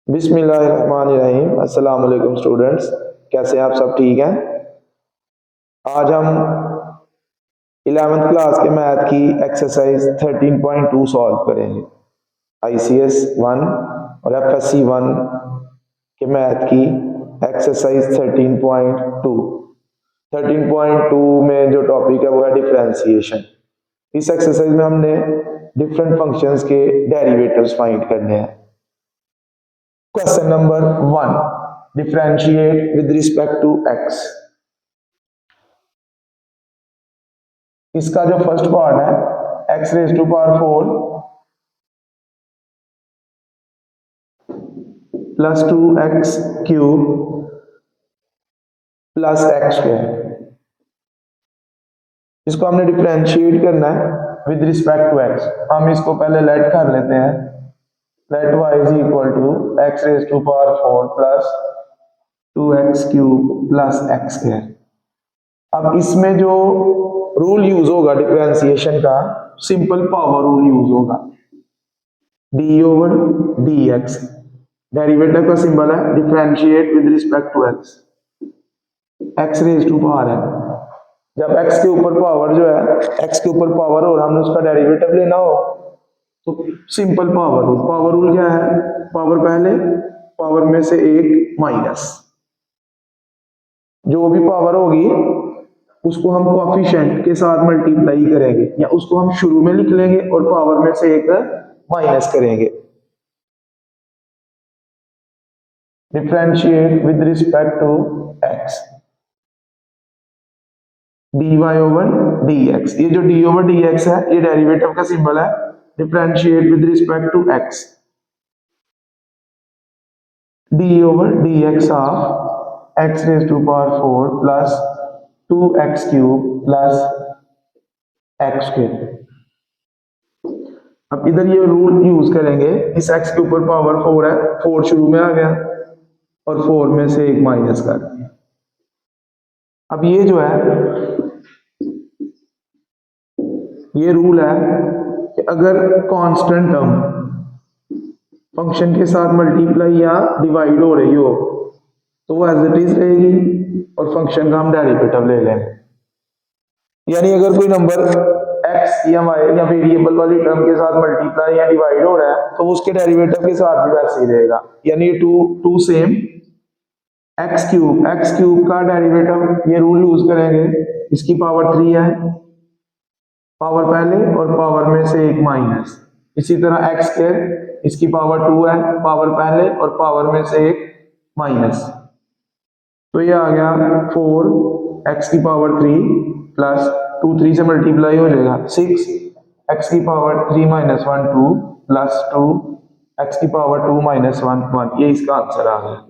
बिस्मिल्लाहिर्रहमानिर्रहीम। अस्सलाम वालेकुम स्टूडेंट्स, कैसे हैं आप सब? ठीक हैं। आज हम 11वीं क्लास के मैथ की एक्सरसाइज 13.2 सॉल्व करेंगे। ICS 1 और FSC 1 के मैथ की एक्सरसाइज 13.2। 13.2 में जो टॉपिक है वो है डिफरेंशिएशन। इस एक्सरसाइज में हमने डिफरेंट फंक्शंस के डेरिवेटिव्स फाइंड करने हैं। Question number 1, differentiate with respect to x। इसका जो फर्स्ट पार्ट है x raise to power 4 plus 2x cube plus x square, इसको हमने डिफरेंशिएट करना है विद रिस्पेक्ट टू x। हम इसको पहले लेट कर लेते हैं। Let y is equal to x raise to power 4 plus 2x cube plus x square. अब इसमें जो रूल यूज होगा डिफरेंशिएशन का, सिंपल पावर रूल यूज होगा। d ओवर dx, डेरिवेटिव का सिंबल है differentiate with respect to x। x raise to power है, जब x के ऊपर पावर जो है, x के ऊपर पावर और हमने उसका डेरिवेटिव लेना हो तो simple power rule. Power rule क्या है? पावर पहले, पावर में से एक माइनस, जो भी पावर होगी उसको हम कोएफिशिएंट के साथ मल्टीप्लाई करेंगे, या उसको हम शुरू में लिख लेंगे और पावर में से एक माइनस करेंगे। Differentiate with respect to x, dy over dx। ये जो d ओवर dx है ये डेरिवेटिव का सिंबल है differentiate with respect to x। d over dx of x raise to power 4 plus 2x cube plus x square. अब इधर ये rule use करेंगे, इस x के ऊपर पावर 4 है, 4 शुरू में आ गया और 4 में से एक माइनस कर दिया। अब ये जो है, ये रूल है कि अगर कांस्टेंट टर्म फंक्शन के साथ मल्टीप्लाई या डिवाइड हो रही हो तो वो एज इट इज रहेगी और फंक्शन का हम डेरिवेटिव ले लेंगे। यानी अगर कोई नंबर x या y या वेरिएबल वाली टर्म के साथ मल्टीप्लाई या डिवाइड हो रहा है तो उसके डेरिवेटिव के साथ भी वैसे ही रहेगा। यानी टू सेम x क्यूब का डेरिवेटिव, ये रूल यूज करेंगे। इसकी पावर 3 है, पावर पहले और पावर में से एक माइनस। इसी तरह x स्क्वायर, इसकी पावर 2 है, पावर पहले और पावर में से एक माइनस। तो ये आ गया 4x की पावर 3 प्लस 2 3 से मल्टीप्लाई हो जाएगा 6 x की पावर 3 माइनस 1 2 प्लस 2 x की पावर 2 माइनस 1 1। ये इसका आंसर आ गया।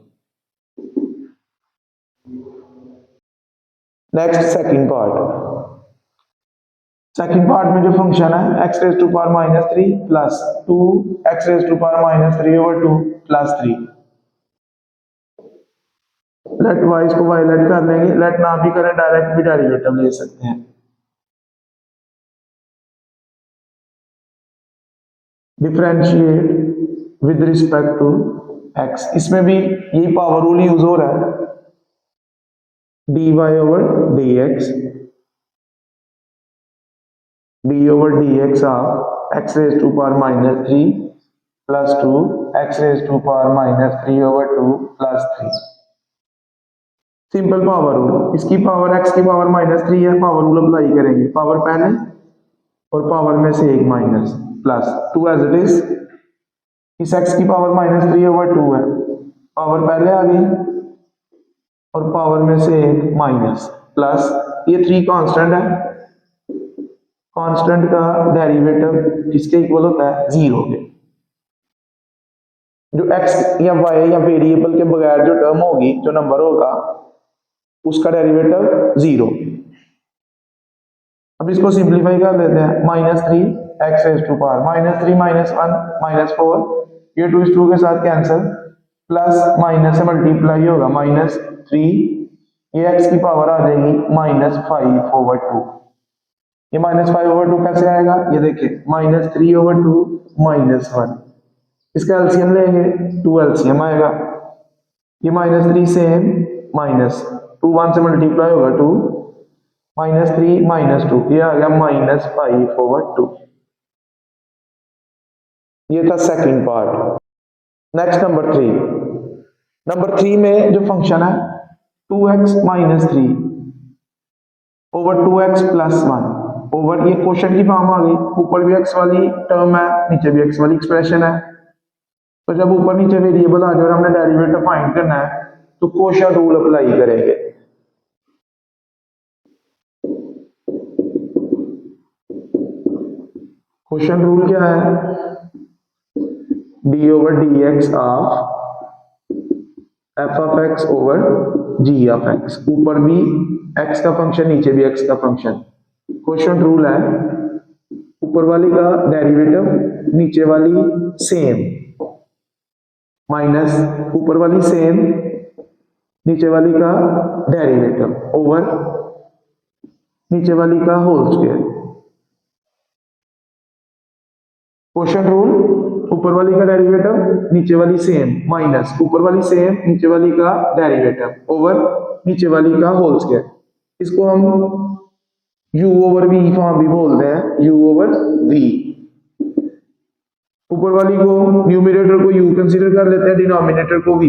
नेक्स्ट सेकंड पार्ट में जो फंक्शन है x raise to power minus 3 plus 2 x raise to power minus 3 over 2 plus 3। Let y को y लेट कर लेंगे, लेट ना भी करें डायरेक्ट भी डेरिवेटिव ले सकते हैं। Differentiate with respect to x, इसमें भी यही पावर रूल यूज हो रहा है। dy over dx, d over dx of x raise to power minus 3 plus 2 x raise to power minus 3 over 2 plus 3। Simple power rule, इसकी power x की power minus 3 है, power rule apply करेंगे। Power पहले और power में से एक minus plus 2 as it is. इस x की पावर माइनस 3 ओवर 2 है, पावर पहले आ गई और पावर में से एक माइनस प्लस ये 3 कांस्टेंट है। कांस्टेंट का डेरिवेटिव किसके इक्वल होता है? 0 के। जो x या y या वेरिएबल के बगैर जो टर्म होगी, जो नंबर होगा, उसका डेरिवेटिव 0। अब इसको सिंप्लीफाई कर लेते हैं। Minus 3 x raise to power minus 3 minus 1 minus 4, ये 2 इस 2 के साथ कैंसिल, प्लस माइनस से मल्टीप्लाई होगा माइनस 3, ये एक्स की पावर आ जाएगी माइनस 5 ओवर 2। ये माइनस 5 ओवर 2 कैसे आएगा? ये देखिए माइनस 3 ओवर 2 माइनस 1, इसका एलसीएम लेंगे, 2 एलसीएम आएगा, ये -3 सेम माइनस 2 1 से मल्टीप्लाई होगा 2 -3 -2, ये आ गया -5/2। ये था सेकंड पार्ट। नेक्स्ट नंबर 3 में जो फंक्शन है 2x - 3 ओवर 2x + 1 ओवर, ये क्वेश्चन की फॉर्म आ गई, ऊपर भी x वाली टर्म है, नीचे भी x वाली एक्सप्रेशन है। तो जब ऊपर नीचे वेरिएबल आ जाए और हमने डेरिवेटिव फाइंड करना है तो क्वोशिएंट रूल अप्लाई करेंगे। क्वोशिएंट रूल क्या है? d/dx of f(x) over g(x), ऊपर भी x का फंक्शन, नीचे भी x का फंक्शन। क्वोशिएंट रूल है ऊपर वाली का डेरिवेटिव, नीचे वाली सेम, माइनस ऊपर वाली सेम, नीचे वाली का डेरिवेटिव ओवर नीचे वाली का होल स्क्वायर। क्वोशिएंट रूल ऊपर वाली का डेरिवेटिव, नीचे वाली सेम, माइनस ऊपर वाली सेम, नीचे वाली का डेरिवेटिव ओवर नीचे वाली का होल स्क्वायर। इसको हम u/v फॉर्म भी बोलते हैं, u/v। ऊपर वाली को, न्यूमरेटर को u कंसीडर कर लेते हैं, डिनोमिनेटर को v।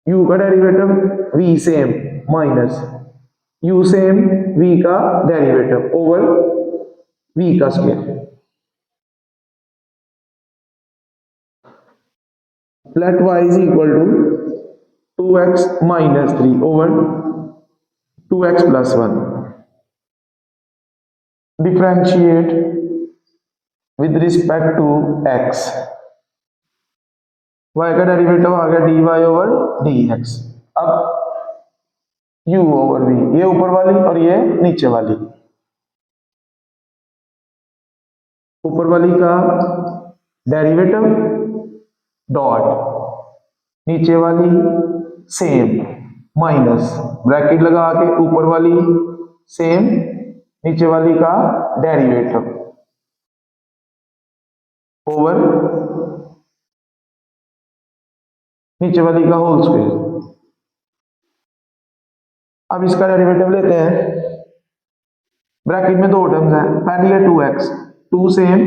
u का derivative v same minus u same v का डेरिवेटिव ओवर v का square. let y is equal to 2x - 3 over 2x + 1। differentiate with respect to x। y का derivative आ गया dy/dx। अब u/v, ये ऊपर वाली और ये नीचे वाली। ऊपर वाली का डेरिवेटिव डॉट, नीचे वाली सेम, माइनस ब्रैकेट लगा के ऊपर वाली सेम, नीचे वाली का डेरिवेटिव ओवर नीचे वाली का होल स्क्वायर। अब इसका डेरिवेटिव लेते हैं। ब्रैकेट में दो टर्म्स हैं, पहली है 2x, 2 सेम,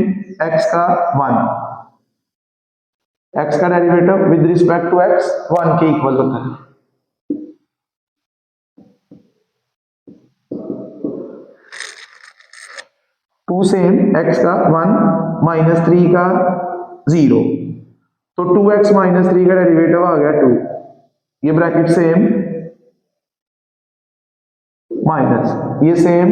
x का 1, x का derivative with respect to x 1 के इक्वल होता है। टू सेम, x का 1 -3 का 0, तो 2x - 3 का डेरिवेटिव आ गया 2, ये ब्रैकेट सेम, माइनस ये सेम,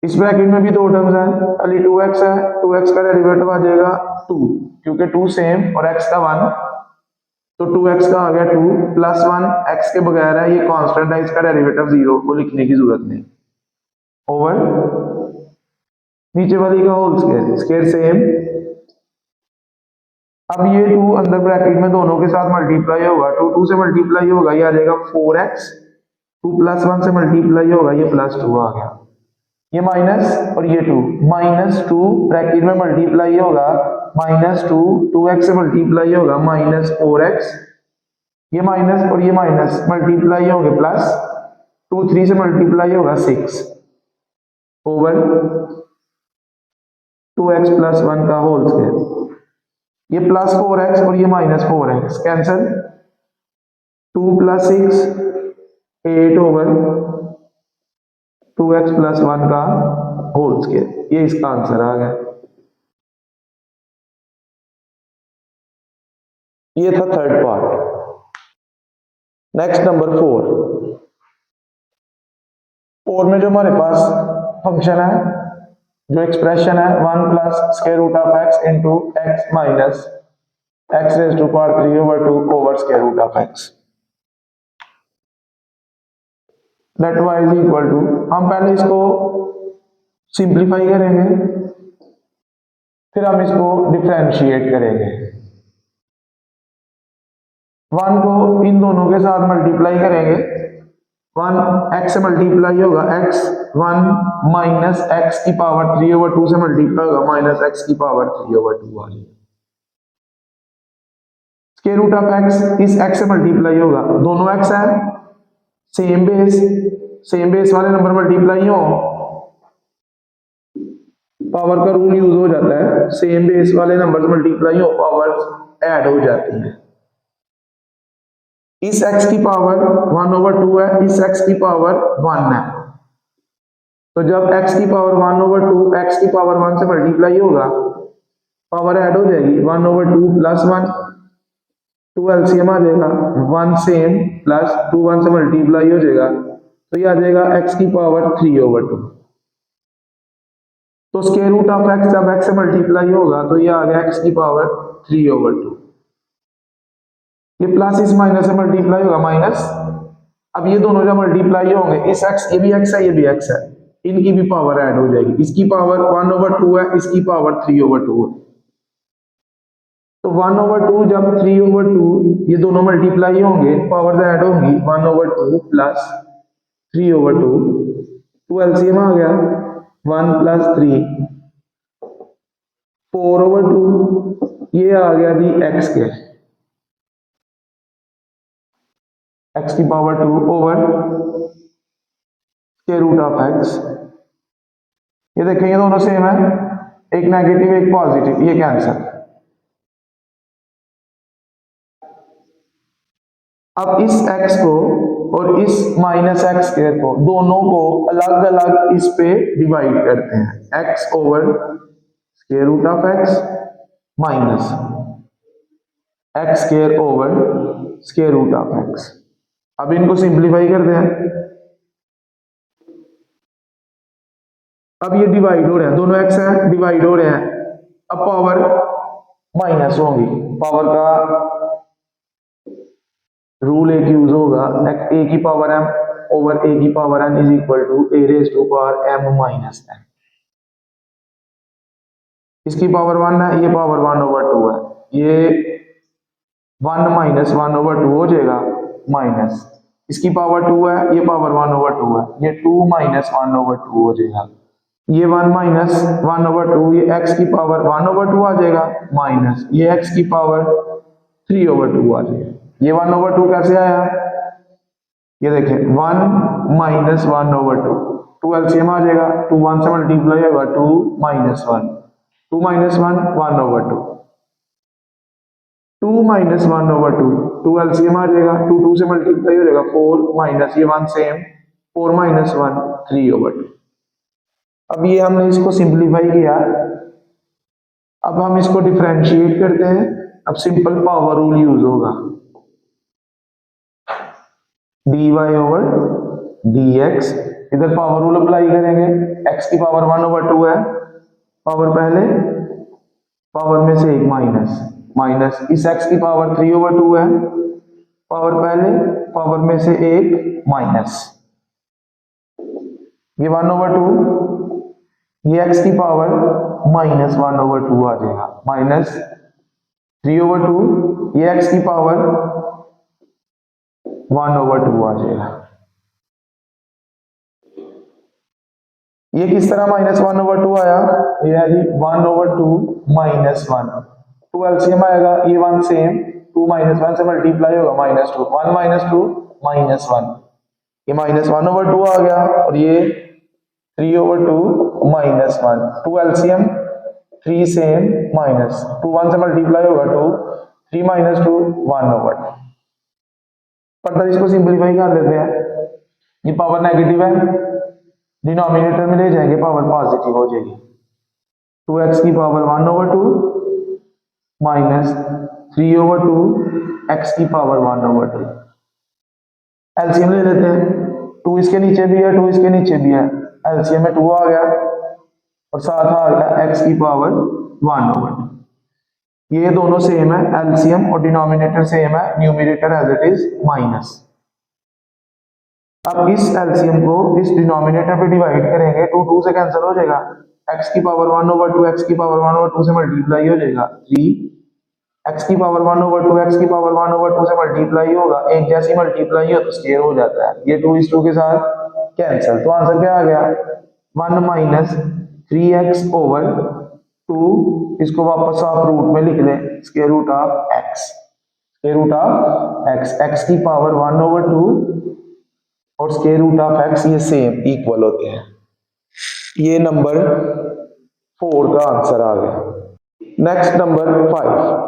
इस ब्रैकेट में भी दो टर्म्स हैं, पहली 2x है, 2x का डेरिवेटिव आ जाएगा 2, क्योंकि 2 सेम और x का 1, तो 2x का आ गया 2 + 1, x के बगैर है, ये कांस्टेंट है, इसका डेरिवेटिव 0, को लिखने की जरूरत नहीं, ओवर नीचे वाली का होल स्क्वायर, स्क्वायर सेम। अब ये 2 अंदर ब्रैकेट में दोनों के साथ मल्टीप्लाई होगा, 2 2 से मल्टीप्लाई होगा, ये आ जाएगा 4x, 2 + 1 से मल्टीप्लाई होगा, ये +2 आ गया, ये माइनस और ये 2, -2 ब्रैकेट में मल्टीप्लाई होगा, -2 2x से मल्टीप्लाई होगा, -4x, ये माइनस और ये माइनस मल्टीप्लाई होंगे प्लस, 2 3 से मल्टीप्लाई होगा 6 ओवर 2x + 1 का होल स्क्वायर। ये +4x और ये -4x कैंसिल, 2 + 6 8 ओवर 2x + 1 का होल स्क्वायर, ये इसका आंसर आ गया। ये था थर्ड पार्ट। नेक्स्ट नंबर 4 में जो हमारे पास फंक्शन है, जो एक्सप्रेशन है 1 + √x into x minus x⁻³ over 2 over √x। Let y is equal to, हम पहले इसको सिंप्लीफाई करेंगे, फिर हम इसको डिफरेंशिएट करेंगे। 1 को इन दोनों के साथ मल्टीप्लाई करेंगे 1 x से मल्टीप्लाई होगा x 1 माइनस एक्स की पावर 3/2 से मल्टीप्लाई होगा माइनस एक्स की पावर 3/2 आ जाएगा। स्क्वायर रूट ऑफ x इस x से मल्टीप्लाई होगा, दोनों x है सेम बेस वाले नंबर मल्टीप्लाई हो, पावर का रूल यूज हो जाता है, सेम बेस वाले नंबर मल्टीप्लाई हो पावर ऐड हो जाती है। इस x की पावर 1/2 है, इस x की पावर 1 है, तो जब x की पावर 1/2 x की पावर 1 से मल्टीप्लाई होगा पावर ऐड हो जाएगी 1/2 प्लस 1, 2 एलसीएम आ जाएगा 1 सेम प्लस 2 1 से मल्टीप्लाई हो जाएगा, तो ये आ जाएगा x की पावर 3/2। तो स्क्वायर रूट ऑफ x जब x से मल्टीप्लाई होगा तो ये आ गया x की पावर 3/2। ये प्लस इस माइनस से मल्टीप्लाई होगा माइनस, अब ये दोनों जब मल्टीप्लाई होंगे इस x, ये भी x है ये भी x है, इनकी भी पावर ऐड हो जाएगी, इसकी पावर 1/2 है, इसकी पावर 3/2 है, तो 1/2 जब 3/2 ये दोनों मल्टीप्लाई होंगे पावर ऐड होंगी 1/2 प्लस 3/2, 2 एलसीएम आ गया 1 प्लस 3 4/2, ये आ गया जी x के x की power 2 over square root of x। ये देखें ये दोनों सेम है, एक नेगेटिव एक पॉजिटिव, ये कैंसिल। अब इस x को और इस माइनस एक्स स्क्वायर को दोनों को अलग अलग इस पे डिवाइड करते हैं, x over square root of x minus x square over square root of x। अब इनको सिंप्लीफाई करते हैं, अब ये डिवाइड हो रहे हैं, दोनों x हैं डिवाइड हो रहे हैं, अब पावर माइनस होगी, पावर का रूल एक यूज होगा, a की पावर m ओवर a की power n is equal to a raise to power m minus n। इसकी पावर 1 है, ये पावर 1/2 है, ये 1 माइनस 1/2 हो जाएगा माइनस, इसकी पावर 2 है, ये पावर 1/2 है, ये 2 माइनस 1/2 हो जाएगा, ये 1 माइनस 1/2, ये x की पावर 1/2 आ जाएगा माइनस ये x की पावर 3/2 आ जाएगा। ये 1/2 कैसे आया, ये देखें 1 माइनस 1/2, 2 एलसीएम आ जाएगा, 2 1 से मल्टीप्लाई होगा 2 माइनस 1, 2 माइनस 1 1/2, 2 माइनस 1/2, 2 एलसीएम आ जाएगा, 2 2 से मल्टीप्लाई हो जाएगा 4 माइनस ये 1 सेम, 4 माइनस 1 3/2। अब ये हमने इसको सिंप्लीफाई किया, अब हम इसको डिफरेंशिएट करते हैं, अब सिंपल पावर रूल यूज होगा, dy ओवर dx, इधर पावर रूल अप्लाई करेंगे, x की पावर 1/2 है, पावर पहले पावर में से एक माइनस माइनस इस x की पावर 3/2 है, पावर पहले पावर में से एक माइनस, ये 1/2, ये x की पावर माइनस 1/2 आ जाएगा माइनस 3/2, ये x की पावर 1/2 आ जाएगा। ये किस तरह माइनस 1/2 आया, ये है जी 1/2 माइनस 1, 2 एलसीएम आएगा, ये 1 सेम, 2 माइनस 1 से मल्टीप्लाई होगा माइनस 2, 1 माइनस 2 माइनस 1, ये माइनस 1/2 आ गया, और ये 3/2 माइनस 1, 2 एलसीएम 3 सेम माइनस 2 1 से मल्टीप्लाई होगा 2, 3 माइनस 2 1/2। फर्दर इसको सिंप्लीफाई कर देते हैं, ये पावर नेगेटिव है, डिनोमिनेटर में ले जाएंगे पावर पॉजिटिव हो जाएगी, 2x की पावर 1/2 माइनस 3/2 x की पावर 1/2। एलसीएम ले लेते हैं, 2 इसके नीचे भी है 2 इसके नीचे भी है, एलसीएम में 2 आ गया और साथ आ गया x की पावर 1/2। ये दोनों सेम है, एलसीएम और डिनोमिनेटर सेम है, numerator as it is minus. अब इस एलसीएम को इस डिनोमिनेटर पे डिवाइड करेंगे, 2 2 से कैंसिल हो जाएगा, x की पावर 1/2 x की पावर 1/2 से मल्टीप्लाई हो जाएगा 3 एक्स की पावर 1/2 एक्स की पावर 1/2 से मल्टीप्लाई होगा, एक जैसी मल्टीप्लाई हो तो स्केयर हो जाता है, ये 2:2 के साथ कैंसिल। तो आंसर क्या आ गया 1 माइनस 3x/2, इसको वापस आप रूट में लिख लें, square root of x, square root of x, x की पावर 1/2 और स्क्वायर रूट ऑफ एक्स ये सेम इक्वल होते हैं। ये नंबर 4 का आंसर आ गया। Next number 5।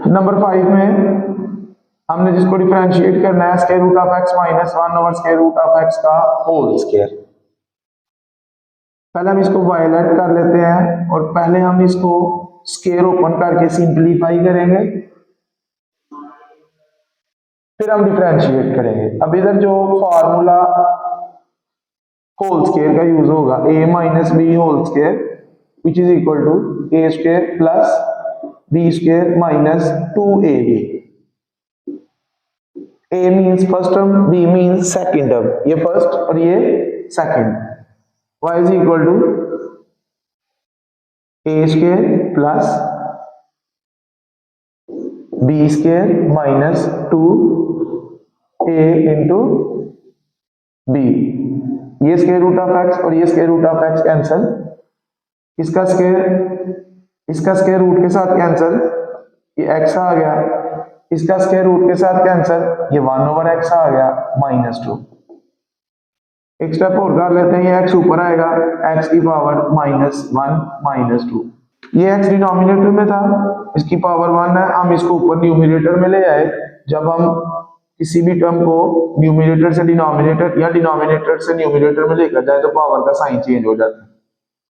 नंबर 5 में हमने जिसको डिफरेंशिएट करना है square root of x minus 1 square root of x का होल स्क्वायर। पहले हम इसको वायलेट कर लेते हैं और पहले हम इसको स्क्वायर ओपन करके सिंपलीफाई करेंगे, फिर हम डिफरेंशिएट करेंगे। अब इधर जो फार्मूला होल स्क्वायर का यूज होगा a minus B whole square which is equal to a square plus b square minus 2ab। a means first term, b means second term, ये फर्स्ट और ये second. y is equal to a square plus b square minus 2a into b। ये square root of x और ये square root of x cancel, इसका square root के साथ cancel, ये x आ गया, इसका स्क्वायर रूट के साथ कैंसल, ये 1/x आ गया -2। एक स्टेप और कर लेते हैं, ये x ऊपर आएगा, x की पावर -1 -2। ये x डिनोमिनेटर में था, इसकी पावर 1 है, हम इसको ऊपर न्यूमरेटर में ले आए। जब हम किसी भी टर्म को न्यूमरेटर से डिनोमिनेटर या डिनोमिनेटर से न्यूमरेटर में लेकर जाए तो पावर का साइन चेंज हो जाता है।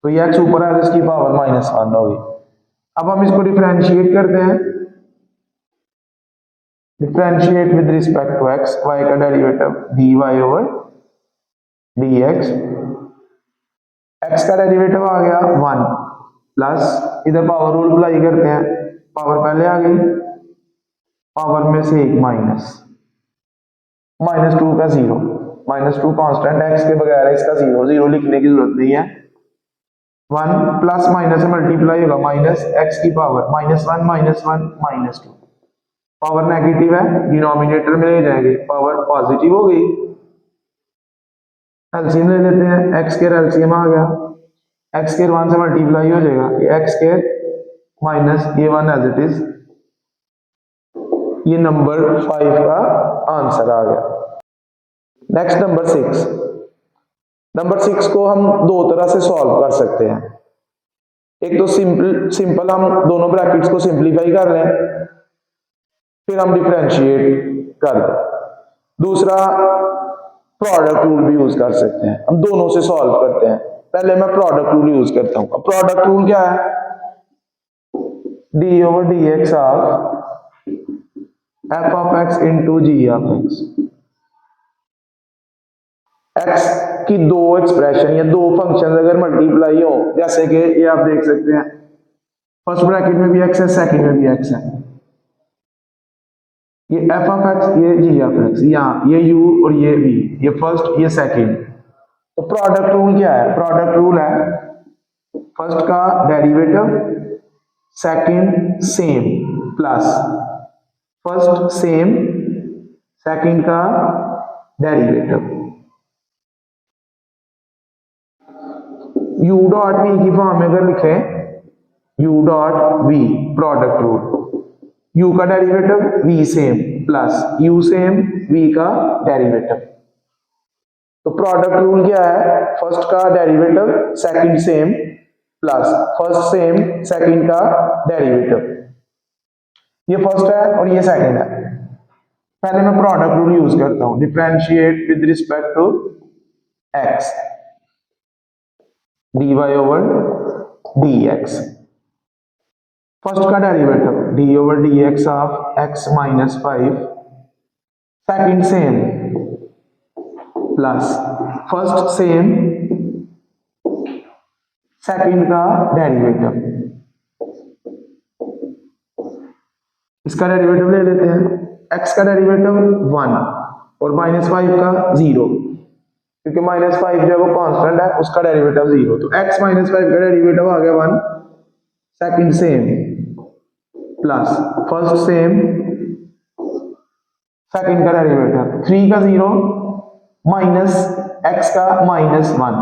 तो ये x ऊपर आया तो इसकी पावर -1 होगी। अब हम इसको डिफरेंशिएट करते हैं, differentiate with respect to x, y का डेरिवेटिव dy/dx, x का डेरिवेटिव आ गया 1 प्लस इधर पावर रूल अप्लाई करते हैं, पावर पहले आ गई, पावर में से एक माइनस -2 का 0, -2 कांस्टेंट x के बगैर है, इसका 0 लिखने की जरूरत नहीं है। 1 प्लस माइनस से मल्टीप्लाई होगा, माइनस x की पावर -1 -1 -2, पावर नेगेटिव है, डिनोमिनेटर में ले जाएंगे, पावर पॉजिटिव हो गई। एलसीएम ले लेते हैं, x स्क्वायर एलसीएम आ गया, x स्क्वायर 1 से मल्टीप्लाई हो जाएगा, ये x स्क्वायर माइनस ये 1 एज इट इज। ये नंबर 5 का आंसर आ गया। Next number 6। नंबर 6 को हम दो तरह से सॉल्व कर सकते हैं। एक तो सिंपल हम दोनों ब्रैकेट्स को सिंपलीफाई कर लें, फिर हम डिफरेंशिएट कर दें। दूसरा प्रोडक्ट रूल भी यूज कर सकते हैं, हम दोनों से सॉल्व करते हैं। पहले मैं प्रोडक्ट रूल यूज करता हूं। अब प्रोडक्ट रूल क्या है, d/dx of f of x into g of x। x की दो एक्सप्रेशन या दो फंक्शन अगर मल्टीप्लाई हो, जैसे कि ये आप देख सकते हैं, फर्स्ट ब्रैकेट में भी x है, सेकंड में भी x है, ये f of x, ये g of x, यहाँ ये u और ये v, ये फर्स्ट ये सेकंड। तो प्रोडक्ट रूल क्या है, प्रोडक्ट रूल है फर्स्ट का derivative second same plus first same second का डेरिवेटिव। u डॉट v की फॉर्म में अगर लिखे u dot v product rule, u का derivative v same plus u same v का डेरिवेटिव। तो प्रोडक्ट रूल क्या है, फर्स्ट का derivative second same plus first same second का डेरिवेटिव। ये फर्स्ट है और ये सेकंड है। पहले मैं प्रोडक्ट रूल यूज करता हूं, differentiate with respect to x, dy/dx। First का derivative d/dx of x minus 5, second same plus first same second का डेरिवेटिव। इसका डेरिवेटिव ले लेते हैं, x का डेरिवेटिव 1 और -5 का 0, क्योंकि -5 जो है वो कांस्टेंट है, उसका डेरिवेटिव 0। तो x -5 का डेरिवेटिव आ गया 1 second same plus first same second का डेरिवेटिव 3 का 0 माइनस x का -1,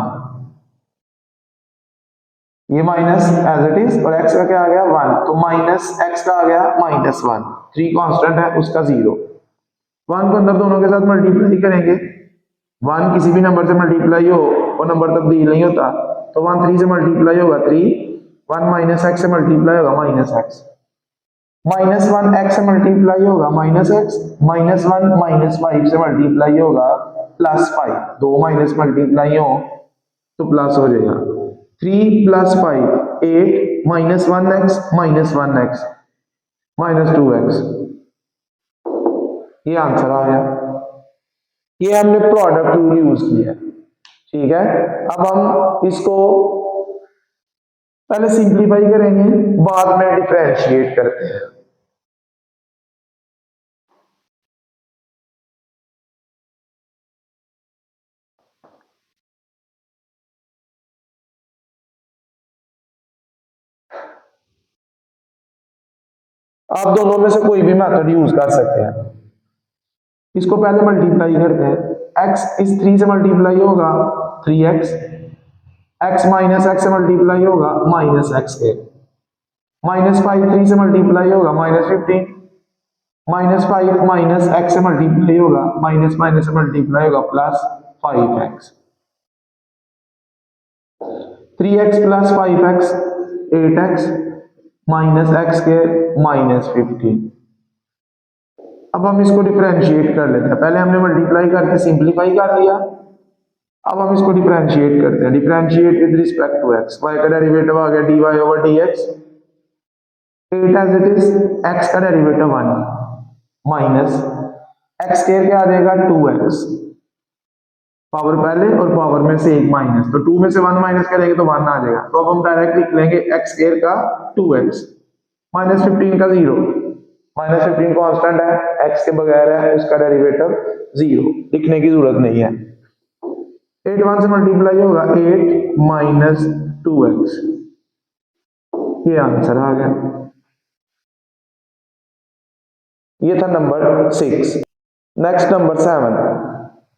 ये माइनस एज इट इज और x का क्या आ गया 1, तो माइनस x का आ गया -1, 3 कांस्टेंट है उसका 0, 1 को अंदर दोनों के साथ मल्टीप्लाई करेंगे, 1 किसी भी नंबर से मल्टीप्लाई हो वो नंबर तब्दील नहीं होता, तो 1 3 से मल्टीप्लाई होगा 3, 1 माइनस x से मल्टीप्लाई होगा -x, -1 x से मल्टीप्लाई होगा -x, -1 -5 से मल्टीप्लाई होगा +5, दो माइनस मल्टीप्लाई हो तो प्लस हो जाएगा, 3 + 5 8 -1x -1x -2x, ये आंसर आ गया। ये हमने प्रोडक्ट रूल यूज किया, ठीक है। अब हम इसको पहले सिंप्लीफाई करेंगे, बाद में डिफरेंशिएट करते हैं। आप दोनों में से कोई भी मेथड यूज कर सकते हैं। इसको पहले मल्टीप्लाई करते हैं, x इस 3 से मल्टीप्लाई होगा 3x, x माइनस x से मल्टीप्लाई होगा -x², -5 3 से मल्टीप्लाई होगा -15, -5 माइनस x से मल्टीप्लाई होगा माइनस माइनस से मल्टीप्लाई होगा +5x, 3x + 5x 8x -x² -15। अब हम इसको डिफरेंशिएट कर लेते हैं, पहले हमने मल्टीप्लाई करके सिंप्लीफाई कर लिया, अब हम इसको डिफरेंशिएट करते हैं, differentiate with respect to x, y का डेरिवेटिव आ गया dy/dx, 8 as it is, x का डेरिवेटिव 1 माइनस x² क्या आ जाएगा 2x, पावर पहले और पावर में से एक माइनस, तो 2 में से 1 माइनस करेंगे तो 1 आ जाएगा, तो अब हम डायरेक्ट लिख लेंगे x² का 2x -15 का 0, -15 कांस्टेंट है, x के बगैर है, उसका डेरिवेटिव 0, लिखने की जरूरत नहीं है। 8 1 से मल्टीप्लाई होगा 8 -2x, ये आंसर आ गया। ये था नंबर 6। नेक्स्ट नंबर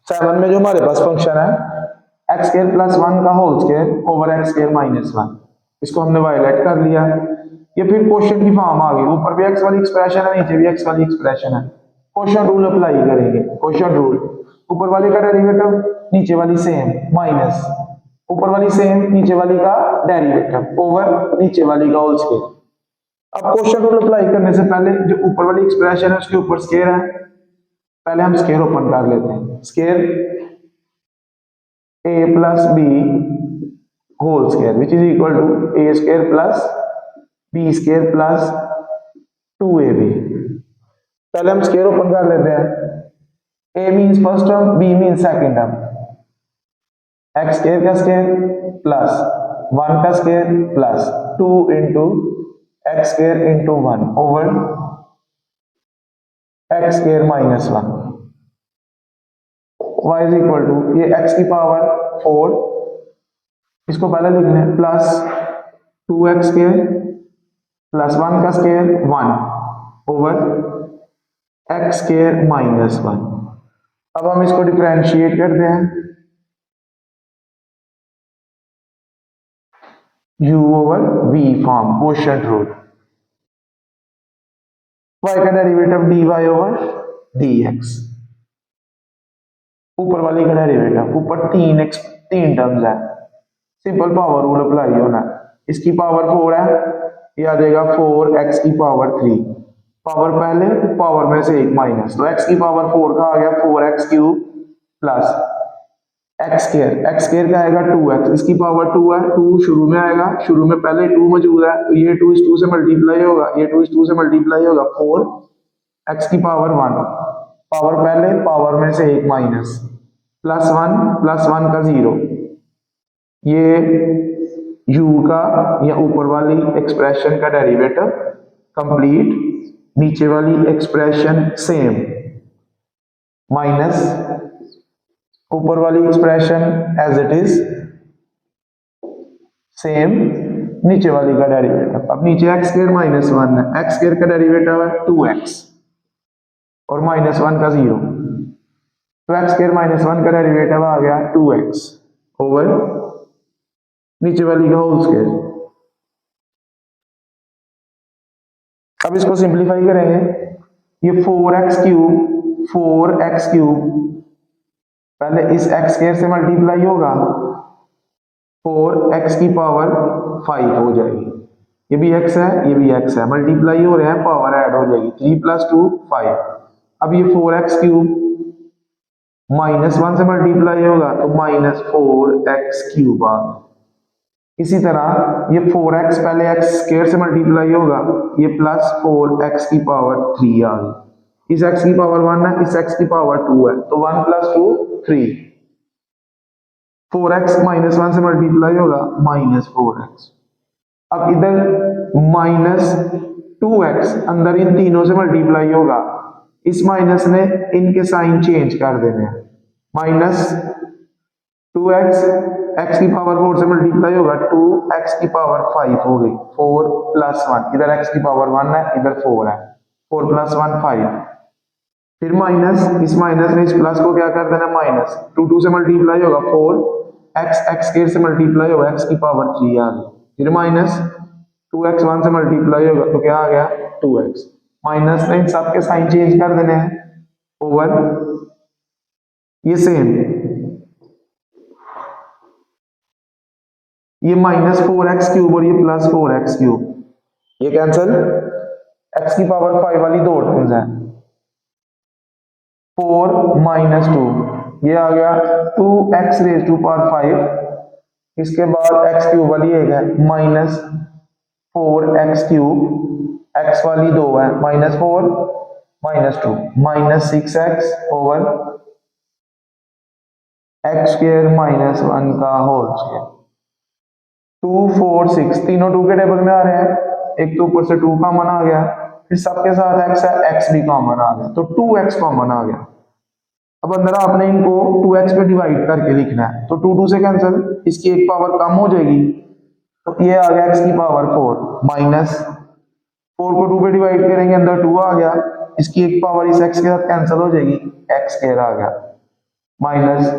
7 में जो हमारे पास फंक्शन है x² + 1 का होल स्क्वायर ओवर x² -1, इसको हमने वायलेट कर लिया, ये फिर क्वेश्चन की फॉर्म आ गई, ऊपर भी x वाली एक्सप्रेशन है, नीचे भी x वाली एक्सप्रेशन है, क्वेश्चन रूल अप्लाई करेंगे, क्वेश्चन रूल, ऊपर वाले का डेरिवेटिव नीचे वाली सेम माइनस ऊपर वाली सेम नीचे वाली का डेरिवेटिव ओवर नीचे वाली का होल स्क्वायर। अब क्वेश्चन रूल अप्लाई करने से पहले जो ऊपर वाली एक्सप्रेशन है उसके ऊपर स्क्वायर है, पहले हम स्क्वायर ओपन कर लेते हैं, square a + b whole square which is equal to a² + b² + 2ab, पहले हम स्क्वायर ओपन कर लेते हैं, a means first term, b means second term, x² का स्क्वायर प्लस 1 का square plus 2 into x² into 1 over x² -1, y is equal to, ये x की power 4, इसको पहले लिख लें, प्लस 2x² प्लस 1 का स्क्वायर 1 ओवर x² -1। अब हम इसको डिफरेंशिएट करते हैं, u over v form quotient rule, y का डेरिवेटिव dy ओवर dx, ऊपर वाली का डेरिवेटिव, ऊपर 3 टर्म्स है, सिंपल पावर रूल अप्लाई होना है, इसकी पावर 4 है, ये आ जाएगा 4x की पावर 3, पावर पहले पावर में से एक माइनस, तो x की पावर 4 का आ गया 4x³ प्लस x² का आएगा 2x, इसकी पावर 2 है, 2 शुरू में आएगा, शुरू में पहले 2 मौजूद है, तो ये 2 इस 2 से मल्टीप्लाई होगा, ये 2 इस 2 से मल्टीप्लाई होगा, 4x की पावर 1, पावर पहले पावर में से एक माइनस, प्लस 1 का 0, ये u का या ऊपर वाली एक्सप्रेशन का डेरिवेटिव कंप्लीट, नीचे वाली एक्सप्रेशन सेम, माइनस ऊपर वाली expression as it is same नीचे वाली का डेरिवेटिव। अब नीचे एक्स स्क्वायर माइनस 1 है, एक्स स्क्वायर का डेरिवेटिव है 2x और माइनस 1 का 0, तो एक्स स्क्वायर माइनस 1 का डेरिवेटिव आ गया 2x ओवर नीचे वाली का होल स्क्वायर। अब इसको सिंप्लीफाई करेंगे, ये 4x क्यूब पहले इस x स्क्वायर से मल्टीप्लाई होगा, 4x की पावर 5 हो जाएगी, ये भी x है ये भी x है, मल्टीप्लाई हो रहे हैं पावर ऐड हो जाएगी, 3 + 2 5। अब ये 4x क्यूब माइनस 1 से मल्टीप्लाई होगा तो -4x क्यूब आ गया। इसी तरह ये 4x पहले x स्क्वायर से मल्टीप्लाई होगा, ये प्लस 4x की पावर 3 आ गई, इस x की पावर 1 है इस x की पावर 2 है, तो 1 + 2 3, 4x माइनस 1 से मल्टीप्लाई होगा -4x। अब इधर -2x अंदर इन तीनों से मल्टीप्लाई होगा, इस माइनस ने इनके साइन चेंज कर देने हैं, -2x x की पावर 4 से मल्टीप्लाई होगा 2x की पावर 5 हो गई, 4 + 1, इधर x की पावर 1 है इधर 4 है, 4 + 1 5, फिर माइनस, इस माइनस ने इस प्लस को क्या कर देना माइनस, 2 से मल्टीप्लाई होगा 4x x स्क्वायर से मल्टीप्लाई होगा x की पावर 3 आ गई, फिर माइनस 2x 1 से मल्टीप्लाई होगा तो क्या आ गया 2x, माइनस ने इन सब के साइन चेंज कर देने हैं ओवर ये सेम, ये -4x क्यूब और ये +4x क्यूब, ये कैंसिल, x की पावर 5 वाली दो टर्म्स हैं, 4 - 2 ये आ गया 2x रेज़ टू पावर 5, इसके बाद x क्यूब वाली एक है -4x क्यूब, x वाली 2 है -4 -2 -6x ओवर x स्क्वायर -1 का होल स्क्वायर। 2 4 6 तीनों 2 के टेबल में आ रहे हैं, एक तो ऊपर से 2 कॉमन आ गया, फिर सबके साथ x है x भी कॉमन आ गया, तो 2x कॉमन आ गया। अब अंदर आपने इनको 2x पे डिवाइड करके लिखना है, तो 2 2 से कैंसिल, इसकी एक पावर कम हो जाएगी, तो ये आ गया x की पावर 4 माइनस 4 को 2 पे डिवाइड करेंगे अंदर 2 आ गया, इसकी एक पावर इस x के साथ कैंसिल हो जाएगी, x स्क्वायर आ गया, माइनस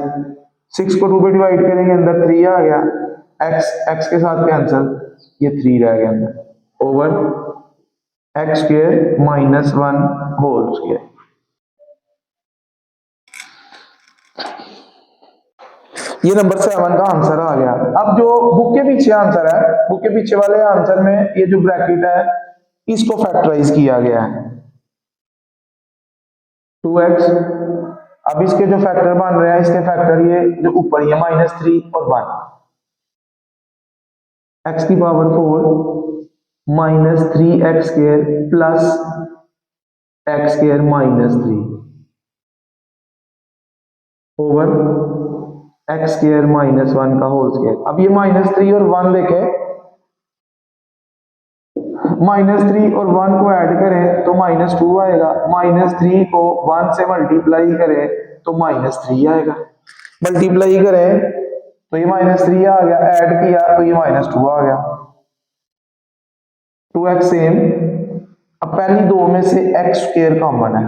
6 को 2 पे डिवाइड करेंगे अंदर 3 आ गया, x के साथ कैंसिल, ये 3 रह गया अंदर over x square -1 whole square. ये नंबर 7 का आंसर आ गया। अब जो बुक के पीछे आंसर है, बुक के पीछे वाले आंसर में ये जो ब्रैकेट है इसको फैक्टराइज किया गया है 2x। अब इसके जो फैक्टर बन रहे हैं, इसके फैक्टर ये जो ऊपर ये -3 और 1, x की power 4 -3x square plus x square -3 over x square -1 का होल स्क्वायर। अब ये -3 और 1 देखें, -3 और 1 को ऐड करें तो -2 आएगा, -3 को 1 से मल्टीप्लाई करें तो -3 आएगा, मल्टीप्लाई करें तो ये -3 आ गया, ऐड किया तो ये -2 आ गया, 2x सेम। अब पहली दो में से x स्क्वायर कॉमन है,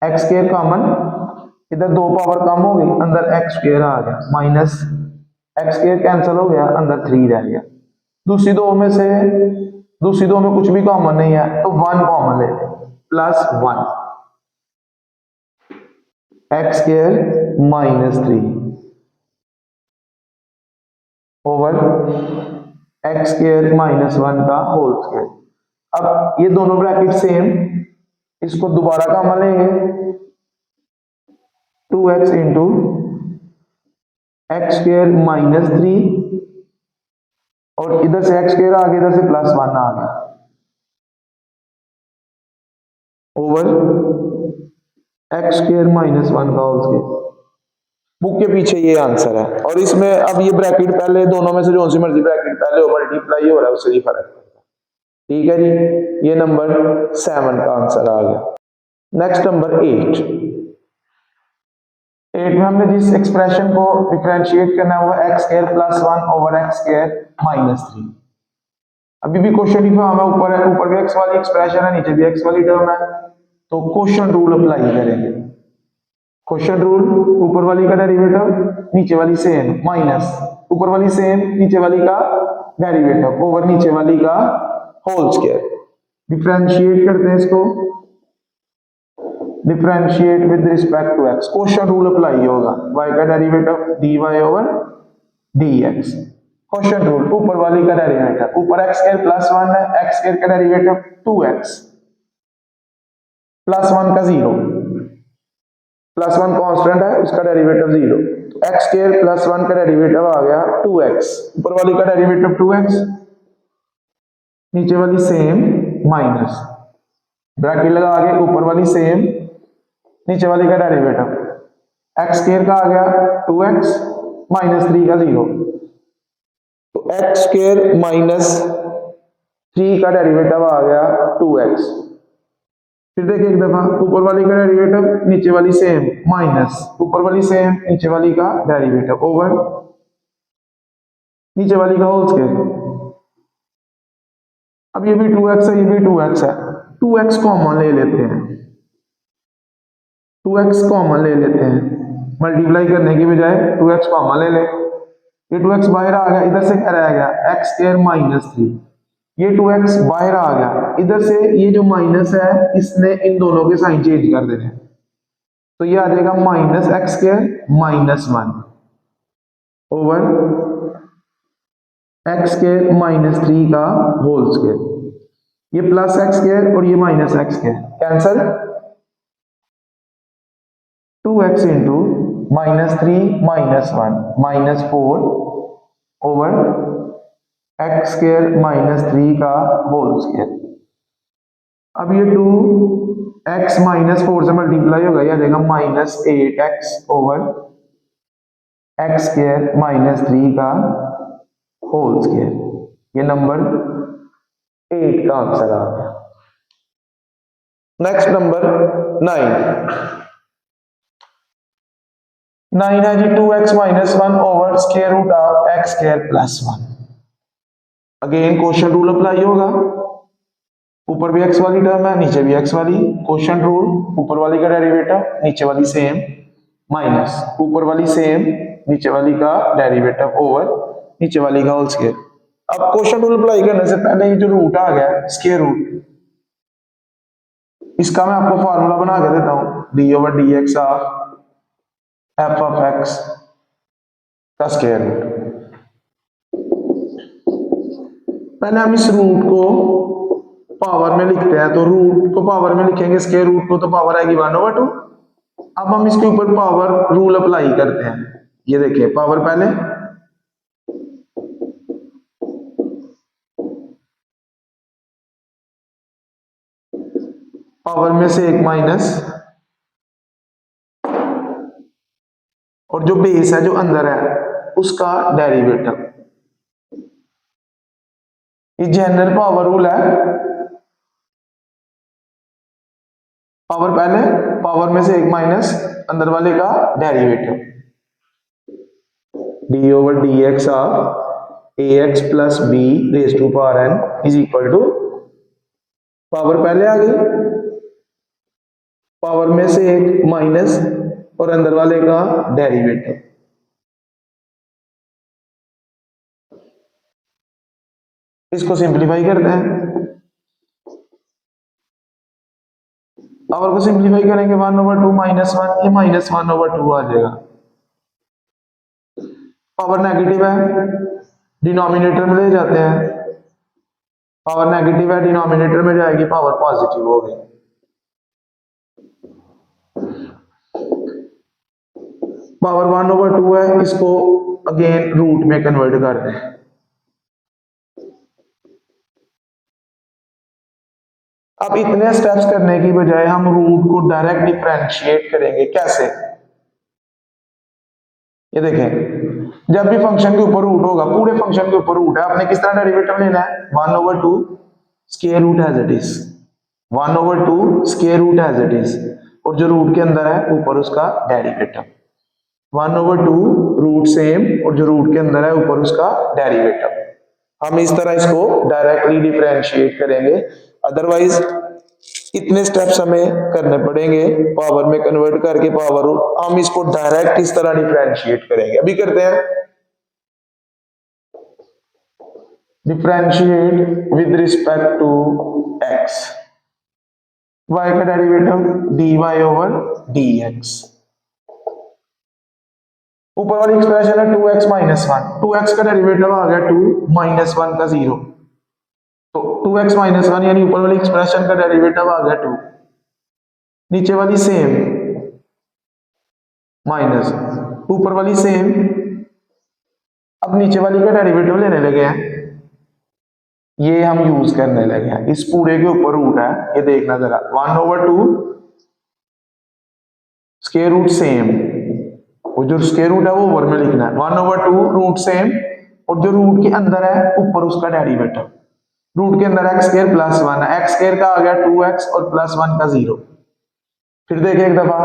x स्क्वायर कॉमन, इधर 2 पावर कम हो गई, अंदर x स्क्वायर आ गया, माइनस x स्क्वायर कैंसिल हो गया, अंदर 3 रह गया। दूसरी दो में कुछ भी कॉमन नहीं है तो 1 कॉमन ले लें, +1 x square -3 over x square -1 का होल स्क्वायर। अब ये दोनों ब्रैकेट सेम, इसको दोबारा कॉमन लेंगे, 2x इंटू x स्क्वायर -3 और इधर से x स्क्वायर आ गया, इधर से +1 आ गया ओवर x स्क्वायर -1 का होल स्क्वायर। बुक के पीछे ये आंसर है। और इसमें अब ये ब्रैकेट पहले दोनों में से जो सी मर्जी ब्रैकेट पहले हो मल्टीप्लाई हो रहा है उससे ही फर्क पड़ता है। ठीक है जी, ये नंबर 7 का आंसर आ गया। Next number 8। 8 में हमने जिस एक्सप्रेशन को डिफरेंशिएट करना है वो x square plus 1 over x square minus 3। अभी भी क्वेश्चन ही फॉर्म है, ऊपर भी एक्स वाली एक्सप्रेशन है, नीचे भी एक्स वाली टर्म है, तो क्वेश्चन रूल अप्लाई करेंगे। क्वेश्चन रूल, ऊपर वाली का डेरिवेटिव नीचे वाली सेम, माइनस ऊपर वाली सेम नीचे वाली का डेरिवेटिव ओवर नीचे वाली का होल स्क्वायर। डिफरेंशिएट करते हैं इसको, differentiate with respect to x, question rule apply होगा, y का derivative dy over dx। Question rule, ऊपर वाली का डेरिवेटिव, ऊपर एक्स स्क्वायर प्लस 1 है, एक्स स्क्वायर का डेरिवेटिव 2x प्लस 1 का 0, प्लस 1 कांस्टेंट है उसका डेरिवेटिव 0, तो एक्स स्क्वायर प्लस 1 का डेरिवेटिव आ गया 2x, ऊपर वाली का डेरिवेटिव 2x, नीचे वाली सेम माइनस, ब्रैकेट लगा आगे, ऊपर वाली सेम नीचे वाली का डेरिवेटिव, एक्स स्क्वायर का आ गया 2x माइनस 3 का 0, तो एक्स स्क्वायर माइनस 3 का डेरिवेटिव आ गया 2x। फिर देखिए एक दफा, ऊपर वाली का डेरिवेटिव नीचे वाली सेम माइनस, ऊपर वाली सेम नीचे वाली का डेरिवेटिव ओवर नीचे वाली का होल स्क्वायर। अब ये भी 2x है, ये भी 2x है, 2x कॉमन ले लेते हैं, 2x कॉमन ले लेते हैं, मल्टीप्लाई करने की बजाय 2x कॉमन ले ले, ये 2x बाहर आ गया, इधर से क्या रह गया एक्स स्क्वायर माइनस 3, ये 2x बाहर आ गया, इधर से ये जो माइनस है इसने इन दोनों के साइन चेंज कर देने, तो ये आ जाएगा minus x square minus 1 over x square minus 3 का होल स्क्वायर, ये प्लस एक्स स्क्वायर और ये minus x square cancel, 2x into minus 3 minus 1 minus 4 over x square minus 3 का होल स्क्वायर। अब ये 2x माइनस 4 से मल्टीप्लाई होगा, यह आ जाएगा minus 8x over x square minus 3 का होल स्क्वायर। ये नंबर 8 का आंसर आ गया। नेक्स्ट नंबर 9 है जी 2x minus 1 over square root of x square plus 1। Again question rule apply होगा, ऊपर भी एक्स वाली टर्म है, नीचे भी एक्स वाली, क्वेश्चन रूल, ऊपर वाली का डेरिवेटिव नीचे वाली सेम माइनस ऊपर वाली सेम नीचे वाली का डेरिवेटिव ओवर नीचे वाली का होल स्क्वायर। अब क्वेश्चन रूल अप्लाई करने से पहले ये जो रूट आ गया स्क्वायर रूट, इसका मैं आपको फॉर्मूला बना के देता हूं, D over D X of F of x का स्क्वायर रूट। पहले हम इस रूट को पावर में लिखते हैं, तो रूट को पावर में लिखेंगे, स्क्वायर रूट को तो पावर आएगी 1/2। अब हम इसके ऊपर पावर रूल अप्लाई करते हैं, ये देखिए पावर पहले पावर में से 1 माइनस, और जो बेस है जो अंदर है उसका डेरिवेटिव, ये जनरल पावर रूल है। पावर पहले, पावर में से 1 माइनस अंदर वाले का derivative, D over D X of A X plus B raise to power N is equal to, power पहले आ गई, पावर में से 1 माइनस और अंदर वाले का डेरिवेटिव। इसको सिंपलीफाई करते हैं, पावर को सिंपलीफाई करेंगे 1/2 माइनस 1, ये माइनस 1/2 आ जाएगा। पावर नेगेटिव है, डिनोमिनेटर में ले जाते हैं, पावर नेगेटिव है डिनोमिनेटर में जाएगी, पावर पॉजिटिव हो गई। पावर 1/2 है, इसको अगेन रूट में कन्वर्ट कर दें। अब इतने स्टेप्स करने की बजाय हम रूट को डायरेक्ट डिफरेंशिएट करेंगे। कैसे? ये देखें, जब भी फंक्शन के ऊपर रूट होगा, पूरे फंक्शन के ऊपर रूट है, आपने किस तरह डेरिवेटिव लेना है, 1/2 square root as it is, 1/2 square root as it is, और जो रूट के अंदर है ऊपर उसका डेरिवेटिव। 1/2 रूट सेम, और जो रूट के अंदर है ऊपर उसका डेरिवेटिव। हम इस तरह इसको डायरेक्टली डिफरेंशिएट करेंगे, अदरवाइज इतने स्टेप्स हमें करने पड़ेंगे पावर में कन्वर्ट करके पावर रूल। हम इसको डायरेक्ट इस तरह डिफरेंशिएट करेंगे, अभी करते हैं। Differentiate with respect to x, y का डेरिवेटिव dy/dx। ऊपर वाली एक्सप्रेशन है 2x माइनस 1, 2x का डेरिवेटिव आ गया 2 माइनस 1 का 0, तो 2x माइनस 1 यानी ऊपर वाली एक्सप्रेशन का डेरिवेटिव आ गया 2, नीचे वाली सेम माइनस, ऊपर वाली सेम। अब नीचे वाली का डेरिवेटिव लेने लगे हैं, ये हम यूज करने लगे हैं, इस पूरे के ऊपर रूट है, ये देखना जरा, 1/2 स्क्वायर रूट सेम, वो जो स्क्वायर रूट है वो ओवर में लिखना है, 1/2 रूट सेम, और जो रूट के अंदर है ऊपर उसका डेरिवेटिव। रूट के अंदर x स्क्वायर प्लस 1 है, x स्क्वायर का आ गया 2x और प्लस 1 का 0। फिर देखिए एक दफा,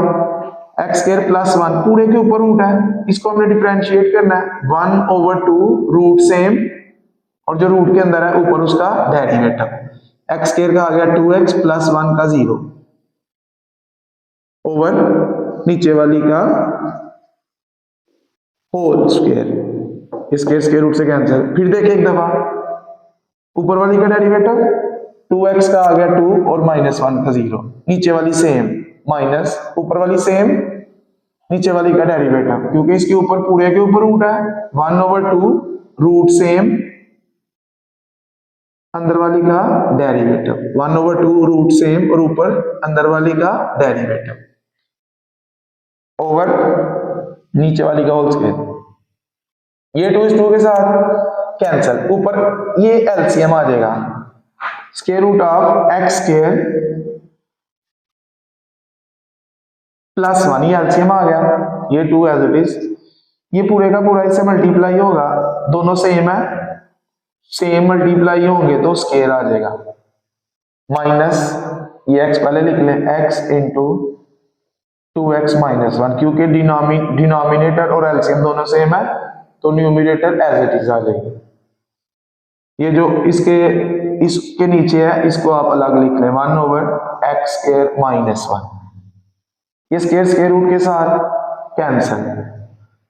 x स्क्वायर प्लस 1 पूरे के ऊपर रूट है, इसको हमने डिफरेंशिएट करना है, 1/2 रूट सेम, और जो रूट के अंदर है ऊपर उसका डेरिवेटिव, x स्क्वायर का आ गया 2x प्लस 1 का 0 ओवर नीचे वाली का होल स्क्वायर, इसके स्क्वायर रूट से कैंसिल। फिर देखिए एक दफा, ऊपर वाली का डेरिवेटिव 2x का आ गया 2 और माइनस 1 का 0, नीचे वाली सेम माइनस, ऊपर वाली सेम, नीचे वाली का डेरिवेटिव, क्योंकि इसके ऊपर पूरे के ऊपर रूट है, 1/2 रूट सेम, अंदर वाली का डेरिवेटिव, 1/2 रूट सेम, और ऊपर अंदर वाली का डेरिवेटिव ओवर नीचे वाली का होल स्क्वायर। ये 2 इस 2 के साथ कैंसिल, ऊपर ये एलसीएम आ जाएगा, square root of x square plus 1, ये एलसीएम आ गया, ये 2 एज इट इज, ये पूरे का पूरा इससे मल्टीप्लाई होगा, दोनों सेम है, सेम मल्टीप्लाई होंगे तो स्क्वायर आ जाएगा, माइनस ये x पहले लिख लें, x इंटू 2x माइनस 1, क्योंकि डिनोमिनेटर और एलसीएम दोनों सेम है तो न्यूमरेटर एज इट इज आ जाएगी। ये जो इसके नीचे है इसको आप अलग लिख लें, 1/x स्क्वायर माइनस 1, ये स्क्वायर स्क्वायर रूट के साथ कैंसिल,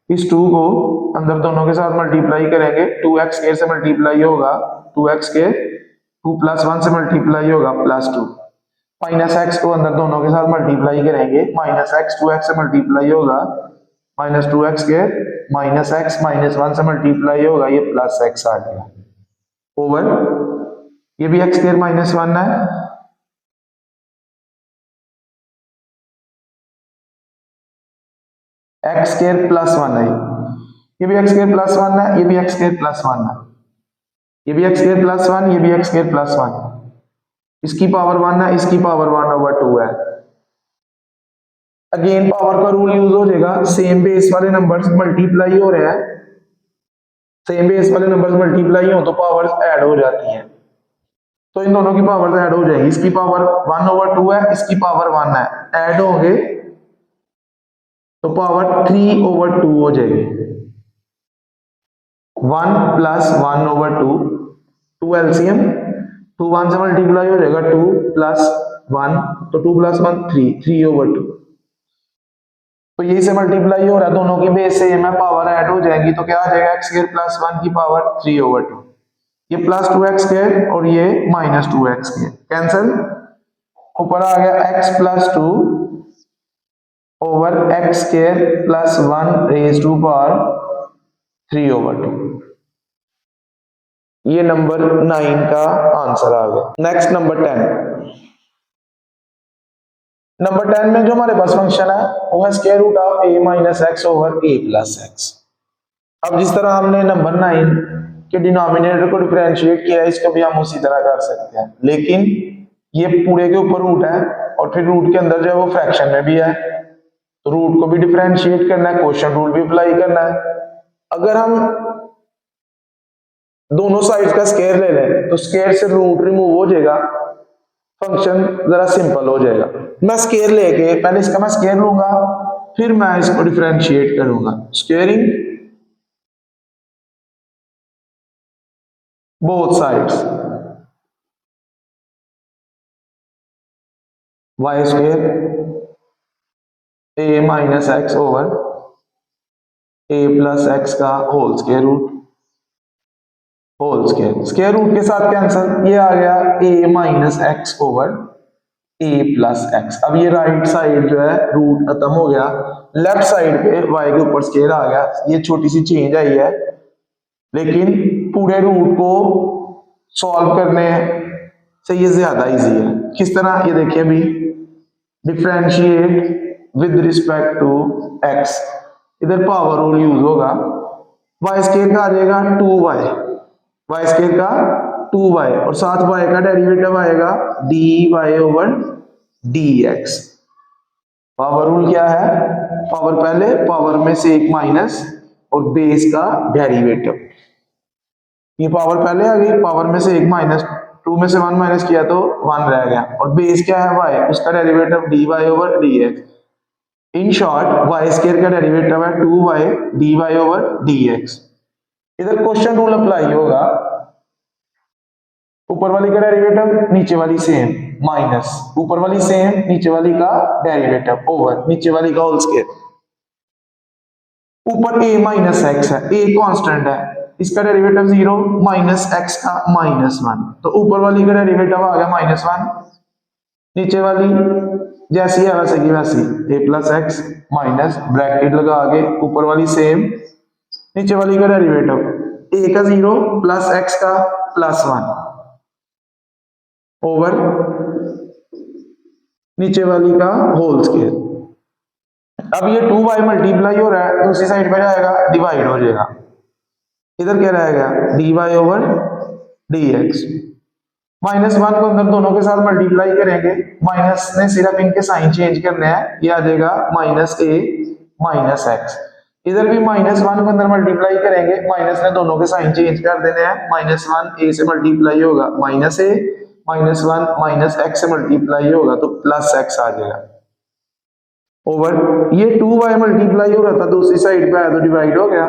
इस 2 को अंदर दोनों के साथ मल्टीप्लाई करेंगे, 2x स्क्वायर से मल्टीप्लाई होगा 2x स्क्वायर, 2 प्लस 1 से मल्टीप्लाई होगा प्लस 2, माइनस x को अंदर दोनों के साथ मल्टीप्लाई करेंगे, माइनस x 2x से मल्टीप्लाई होगा minus 2x square, minus x minus 1 से मल्टीप्लाई होगा, ये प्लस x आ गया ओवर, ये भी x स्क्वायर माइनस 1 है, x स्क्वायर प्लस 1 है, ये भी x स्क्वायर प्लस 1 है, ये भी x स्क्वायर प्लस 1 है, ये भी x स्क्वायर प्लस 1, ये भी x स्क्वायर प्लस 1, इसकी पावर 1 है, इसकी पावर 1/2 है। अगेन पावर का रूल यूज हो जाएगा, सेम बेस वाले नंबर्स मल्टीप्लाई हो रहे हैं, सेम बेस वाले नंबर्स मल्टीप्लाई हो तो पावर्स ऐड हो जाती हैं, तो इन दोनों की पावर्स ऐड हो जाएगी, इसकी पावर 1/2 है, इसकी पावर 1 है, ऐड होंगे तो पावर 3/2 हो जाएगी, 1 प्लस 1/2, 2 एलसीएम, 2 1 से मल्टीप्लाई हो जाएगा, 2 प्लस 1, तो 2 प्लस 1 3/2, तो यही से मल्टीप्लाई हो रहा है, दोनों की बेस सेम है, पावर ऐड हो जाएगी, तो क्या आ जाएगा x स्क्वायर प्लस 1 की पावर 3/2, ये प्लस 2x स्क्वायर और ये माइनस 2x स्क्वायर कैंसिल, ऊपर आ गया x plus 2 over x square plus 1 raise to power 3/2, ये नंबर 9 का आंसर आ गया। नेक्स्ट नंबर 10, नंबर 10 में जो हमारे पास फंक्शन है वो है square root of a minus x over a plus x. अब जिस तरह हमने नंबर 9 के डिनोमिनेटर को डिफरेंशिएट किया है, इसको भी हम उसी तरह कर सकते हैं, लेकिन ये पूरे के ऊपर रूट है और फिर रूट के अंदर जो है वो फ्रैक्शन में भी है, तो रूट को भी डिफरेंशिएट करना है, क्वोशिएंट रूल भी अप्लाई करना है। अगर हम दोनों साइड का स्क्वायर ले लें तो स्क्वायर से रूट रिमूव हो जाएगा, फंक्शन जरा सिंपल हो जाएगा। मैं स्क्वायर लेके पहले इसका मैं स्क्वायर लूंगा, फिर मैं इसको डिफरेंशिएट करूंगा, squaring both sides, y square a minus x over a plus x का whole square root, whole square, square root के साथ कैंसल, ये आ गया a minus x over a plus x. अब ये राइट साइड जो है रूट खत्म हो गया, लेफ्ट साइड पे वाई के ऊपर स्क्वेयर आ गया, ये छोटी सी चेंज आई है, लेकिन पूरे रूट को सॉल्व करने से ये ज्यादा इजी है। किस तरह, ये देखिए अभी, differentiate with respect to X, इधर पावर रूल यूज होगा, वाई स्क्वेयर का आ जाएगा 2y, वाई स्क्वेयर का 2y और साथ y का डेरिवेटिव आएगा dy over dx। Power rule क्या है, पावर पहले, पावर में से एक माइनस और बेस का डेरिवेटिव, ये पावर पहले आ गई, पावर में से एक माइनस, 2 में से 1 माइनस किया तो 1 रह गया, और बेस क्या है y, उसका derivative dy over dx। In short Y square का डेरिवेटिव है 2y dy ओवर dx। इधर क्वेश्चन रूल अप्लाई होगा, ऊपर वाली का डेरिवेटिव नीचे वाली सेम, माइनस ऊपर वाली सेम नीचे वाली का डेरिवेटिव ओवर नीचे वाली का होल स्क्वायर। ऊपर a माइनस एक्स है, a कांस्टेंट है, इसका डेरिवेटिव 0 माइनस एक्स का -1, तो ऊपर वाली का डेरिवेटिव आ गया -1, नीचे वाली जैसी है वैसे की वैसी, a plus x minus bracket लगा के ऊपर वाली सेम, नीचे वाली का डेरिवेटिव a का 0 प्लस एक्स का +1 ओवर नीचे वाली का होल स्क्वायर। अब ये 2y मल्टीप्लाई हो रहा है, दूसरी साइड पे जाएगा डिवाइड हो जाएगा, इधर क्या रहेगा dy ओवर dx। -1 को अंदर दोनों के साथ मल्टीप्लाई करेंगे, माइनस ने सिर्फ इनके साइन चेंज करने हैं, ये आ जाएगा -a माइनस एक्स। इधर भी -1 को अंदर मल्टीप्लाई करेंगे, माइनस ने दोनों के साइन चेंज कर देने हैं, -1 a से मल्टीप्लाई होगा -a, -1 माइनस एक्स से मल्टीप्लाई होगा तो प्लस एक्स आ जाएगा ओवर, ये 2y मल्टीप्लाई हो रहा था दूसरी साइड पे आया तो डिवाइड हो गया,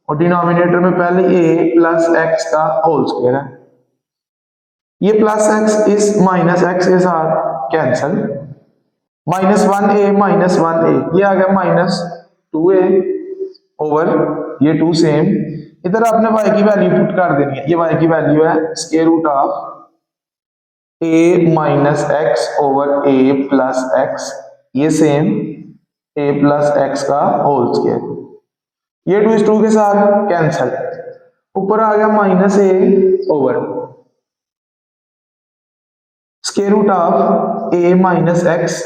और डिनोमिनेटर में पहले a प्लस एक्स का होल स्क्वायर है, ये प्लस एक्स इस माइनस एक्स के साथ कैंसल, -1a -1a, ये आ गया -2a ओवर ये 2 सेम, इधर आपने y की वैल्यू पुट कर देनी है, ये y की वैल्यू है square root of a minus x over a plus X, ये सेम a प्लस एक्स का होल स्क्वायर, ये 2 इस 2 के साथ कैंसल, ऊपर आ गया -a over square root of a minus X.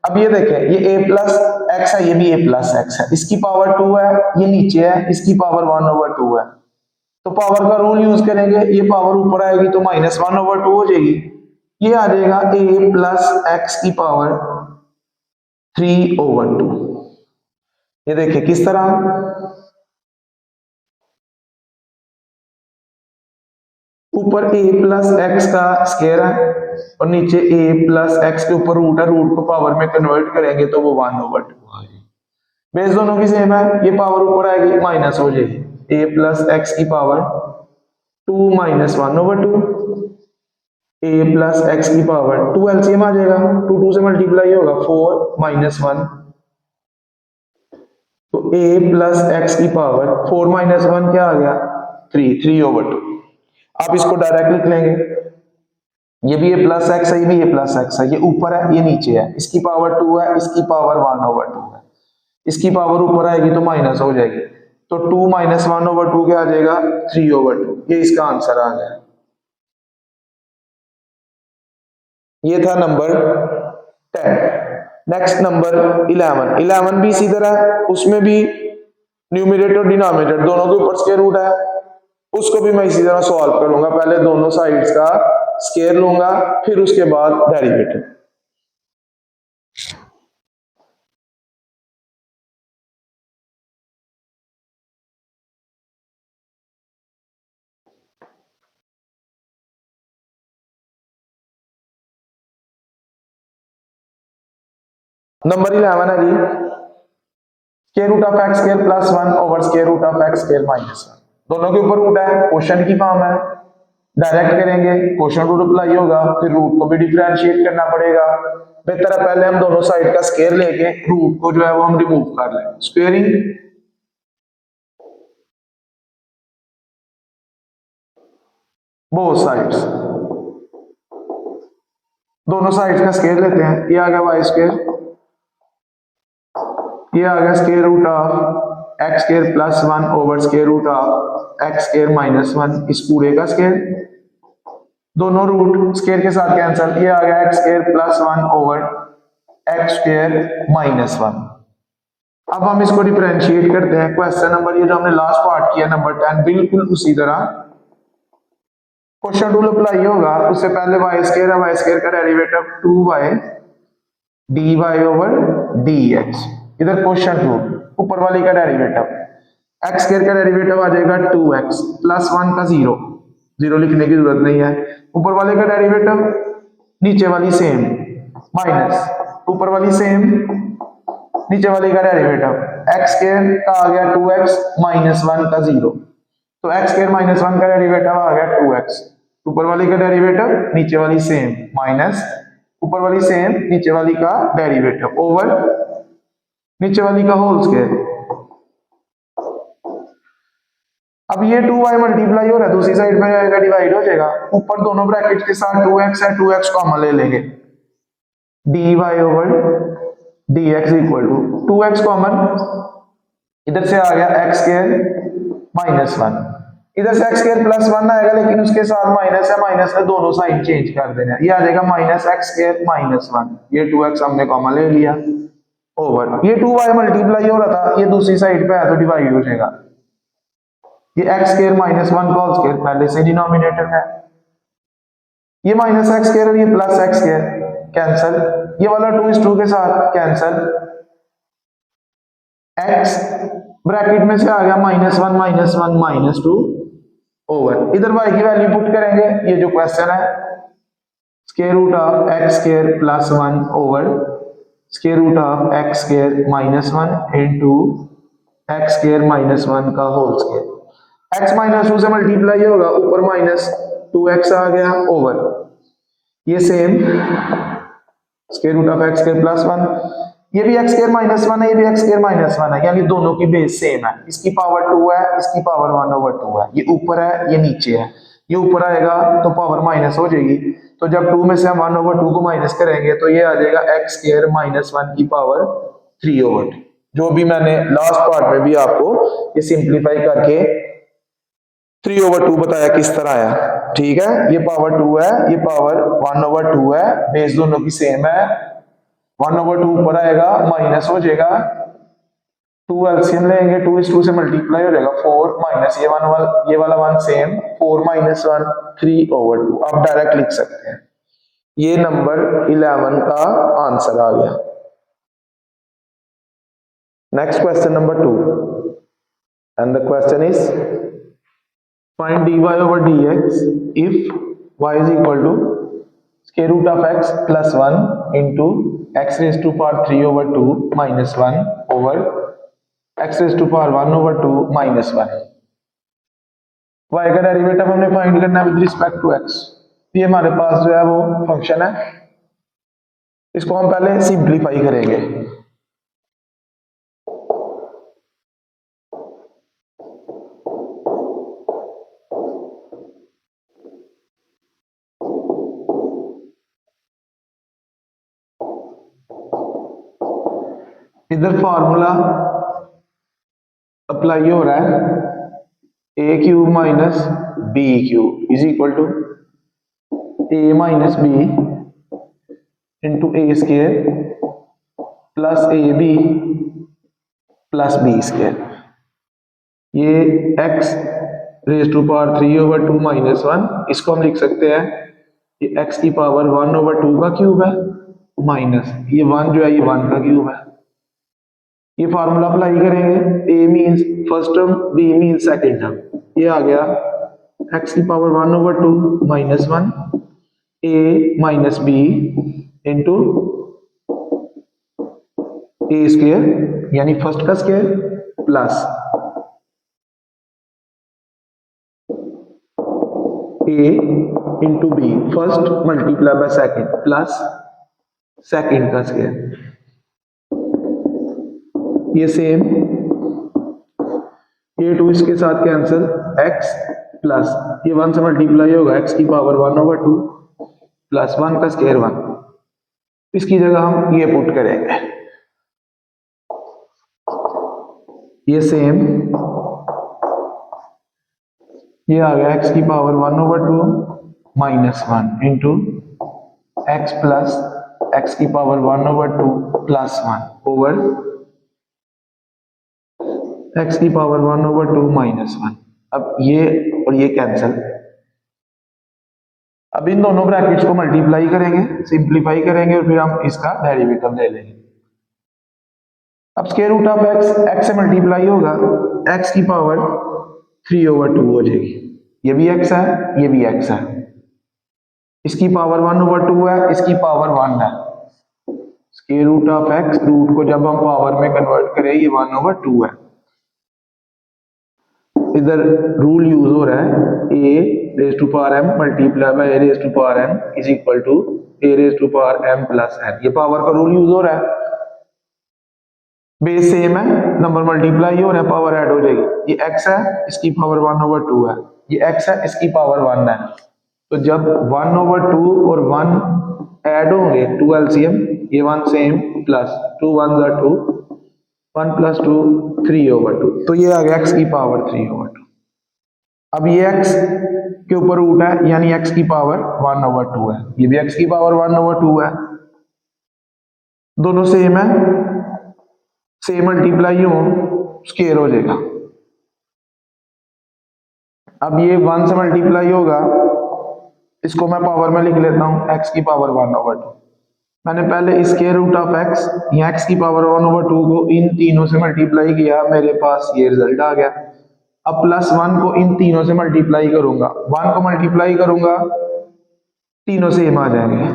अब ये देखें, ये a प्लस एक्स है, ये भी a प्लस एक्स है, इसकी पावर 2 है, ये नीचे है, इसकी पावर 1 ओवर 2 है, तो पावर का रूल यूज करेंगे, ये पावर ऊपर आएगी तो -1 ओवर 2 हो जाएगी, ये आ जाएगा a प्लस एक्स की पावर 3 ओवर 2। ये देखिए किस तरह, ऊपर a प्लस एक्स का स्क्वायर है और नीचे a प्लस एक्स के ऊपर रूट है, रूट को पावर में कन्वर्ट करेंगे तो वो 1 ओवर 2 आ जाएगी, बेस दोनों की सेम है, ये पावर ऊपर आएगी माइनस हो जाएगी, a प्लस एक्स की power 2 minus 1 over 2, a plus X की पावर 2 एलसीएम आ जाएगा, 2 2 से मल्टीप्लाई होगा 4 माइनस 1, तो a प्लस एक्स की पावर 4 माइनस 1 क्या आ गया 3 ओवर 2। आप इसको डायरेक्ट लिख लेंगे, ये भी a प्लस एक्स है, ये भी a प्लस एक्स है, ये ऊपर है ये नीचे है, इसकी पावर 2 है, इसकी पावर 1 ओवर 2 है, इसकी पावर ऊपर आएगी तो माइनस हो जाएगी, तो 2 माइनस 1 ओवर 2 क्या आ जाएगा 3 ओवर 2, ये इसका आंसर आ गया। ये था नंबर 10। नेक्स्ट नंबर 11 भी इसी तरह है, उसमें भी न्यूमरेटर डिनोमिनेटर दोनों के ऊपर स्क्वायर रूट है, उसको भी मैं इसी तरह सॉल्व करूंगा, पहले दोनों साइड्स का स्क्वायर लूंगा फिर उसके बाद डेरिवेटिव। नंबर 11 है जी, square root of x square plus 1 over square root of x square minus 1, दोनों के ऊपर रूट है, क्वेश्चन की फॉर्म है, डायरेक्ट करेंगे, क्वेश्चन रूट अप्लाई होगा, फिर रूट को भी डिफरेंशिएट करना पड़ेगा। बेहतर है पहले हम दोनों साइड का स्क्वायर लेके रूट को जो है वो हम रिमूव कर लें। स्क्वेयरिंग बोथ साइड्स, दोनों साइड्स का स्क्वायर लेते हैं। ये आ गया वाई स्क्वायर, ये आ गया square root of x square plus 1 over square root of x square minus 1, इस पूरे का स्क्वायर, दोनों रूट स्क्वायर के साथ कैंसिल, ये आ गया x square plus 1 over x square minus 1। अब हम इसको डिफरेंशिएट करते हैं। क्वेश्चन नंबर ये जो हमने लास्ट पार्ट किया नंबर 10, बिल्कुल उसी तरह क्वेश्चन रूल अप्लाई होगा। उससे पहले वाई स्क्वायर है, वाई स्क्वायर का derivative 2y dy over dx, इधर क्वेश्चन रूल, ऊपर वाली का डेरिवेटिव एक्स स्क्वायर का डेरिवेटिव आ जाएगा 2x प्लस 1 का 0, 0 लिखने की जरूरत नहीं है, ऊपर वाले का डेरिवेटिव नीचे वाली सेम माइनस ऊपर वाली सेम नीचे वाली का डेरिवेटिव एक्स स्क्वायर का आ गया 2x माइनस 1 का 0, तो एक्स स्क्वायर माइनस 1 का डेरिवेटिव आ गया 2x, ऊपर वाली का डेरिवेटिव नीचे वाली सेम माइनस ऊपर वाली सेम नीचे वाली का डेरिवेटिव ओवर नीचे वाली का होल स्क्वायर। अब ये 2y मल्टीप्लाई हो रहा है, दूसरी साइड में जाएगा डिवाइड हो जाएगा, ऊपर दोनों ब्रैकेट के साथ 2x है, 2x कॉमन ले लेंगे, dy over dx equal to 2x common, इधर से आ गया x स्क्वायर माइनस 1, इधर से x स्क्वायर प्लस 1 आएगा, लेकिन उसके साथ माइनस है, माइनस में दोनों साइड चेंज कर देना, ये आ जाएगा माइनस x स्क्वायर माइनस 1, ये 2x हमने कॉमन ले लिया ओवर, ये 2y मल्टीप्लाई हो रहा था, ये दूसरी साइड पे है तो डिवाइड हो जाएगा, ये x स्क्वायर माइनस 1 का होल स्क्वायर पहले से डिनोमिनेटर है, ये माइनस x स्क्वायर और ये प्लस x स्क्वायर कैंसिल, ये वाला 2 के साथ कैंसिल, x ब्रैकेट में से आ गया माइनस 1 माइनस 2 ओवर, इधर y की वैल्यू पुट करेंगे, ये जो क्वेश्चन है square root of x square plus 1 over square root of x square minus 1 into x square minus 1 का होल स्क्वायर, x माइनस 2 से मल्टीप्लाई होगा, ऊपर माइनस 2x आ गया ओवर, ये same square root of x square plus 1, ये भी x square minus 1 है, ये भी x स्क्वायर माइनस 1 है, यानी दोनों की बेस सेम है, इसकी पावर 2 है, इसकी पावर 1 ओवर 2 है, ये ऊपर है ये नीचे है, ये ऊपर आएगा तो पावर माइनस हो जाएगी, तो जब 2 में से हम 1 ओवर 2 को माइनस करेंगे तो ये आ जाएगा x स्क्वायर माइनस 1 की पावर 3 ओवर 2, जो भी मैंने लास्ट पार्ट में भी आपको ये सिंप्लीफाई करके 3 ओवर 2 बताया किस तरह आया, ठीक है, ये पावर 2 है, ये पावर 1 ओवर 2 है, बेस दोनों की सेम है, 1 ओवर 2 ऊपर आएगा माइनस हो जाएगा, 2 एलसीएम लेंगे, 2 इस 2 से मल्टीप्लाई हो जाएगा, 4 माइनस ये वाला 1 सेम, 4 माइनस 1 3 ओवर 2, आप डायरेक्ट लिख सकते हैं, ये नंबर 11 का आंसर आ गया। Next question number 2, and the question is find dy over dx if y is equal to square root of x plus 1 into x raised to power 3 over 2 minus 1 over x raised to power 1 over 2 minus 1। y का derivative हमने find करना है with respect to x, ये हमारे पास जो है वो function है, इसको हम पहले सिंप्लीफाई करेंगे। इधर फॉर्मूला अप्लाई हो रहा है, a cube minus b cube is equal to a minus b into A square plus a b plus b square, ये x raise to power 3 over 2 minus 1, इसको हम लिख सकते हैं ये x की पावर 1 ओवर 2 का क्यूब है माइनस ये 1 जो है ये 1 का क्यूब है, ये फार्मूला अप्लाई करेंगे, a means first term, b means second term, ये आ गया x की power 1 over 2 minus 1 a minus b into A square यानी फर्स्ट का square plus A into B first multiply by second plus second का square, ये same ये 2 इसके साथ कैंसिल, x प्लस ये 1 से मल्टीप्लाई होगा x की पावर 1/2 प्लस 1 का स्क्वायर 1, इसकी जगह हम ये पुट करेंगे, ये सेम ये आ गया x की power 1/2 minus 1 into X plus x की पावर 1/2 प्लस 1 ओवर x की पावर 1/2 माइनस 1। अब ये और ये कैंसिल, अब इन दोनों ब्रैकेट्स को मल्टीप्लाई करेंगे, सिंप्लीफाई करेंगे और फिर हम इसका डेरिवेटिव ले लेंगे। अब स्क्वायर रूट ऑफ x से मल्टीप्लाई होगा, x की पावर 3/2 हो जाएगी, ये भी x है ये भी x है, इसकी पावर 1/2 है इसकी पावर 1 है, square root of x root को जब हम पावर में कन्वर्ट करें ये 1/2 है। इधर रूल यूज हो रहा है a raise to power m multiply by a raise to power m is equal to a raise to power m plus n, ये पावर का रूल यूज हो रहा है। बेस सेम है, नंबर मल्टीप्लाई हो रहा है, पावर ऐड हो जाएगी, ये x है इसकी पावर 1/2 है, ये x है इसकी पावर 1 है, तो जब 1/2 और 1 ऐड होंगे 2 एलसीएम, ये 1 सेम प्लस 2 1 are 2 1 प्लस 2 3/2, तो ये आ गया x की पावर 3/2। अब ये x के ऊपर रूट है यानी x की पावर 1/2 है, ये भी x की पावर 1/2 है, दोनों सेम है, सेम मल्टीप्लाई हो स्क्वायर हो जाएगा। अब ये 1 से मल्टीप्लाई होगा, इसको मैं पावर में लिख लेता हूं x की पावर 1/2, मैंने पहले स्क्वायर रूट ऑफ x या x की पावर 1/2 को इन तीनों से मल्टीप्लाई किया, मेरे पास ये रिजल्ट आ गया। अब प्लस 1 को इन तीनों से मल्टीप्लाई करूंगा, 1 को मल्टीप्लाई करूंगा तीनों सेम आ जाएंगे,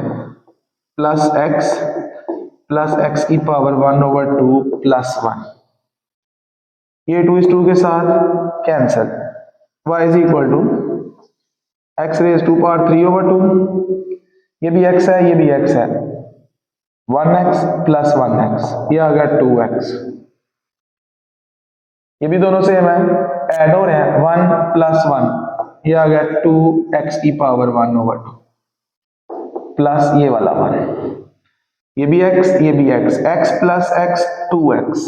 प्लस x की पावर 1/2 प्लस 1, ये 2 इस 2 के साथ cancel, y is equal to x raise to power 3/2, ये भी x है ये भी x है, 1x प्लस 1x, ये आ गया 2x, ये भी दोनों सेम है, ऐड हो रहे हैं 1 प्लस 1, ये आ गया 2x की पावर 1/2 प्लस ये वाला 1, ये भी x ये भी x plus x 2x,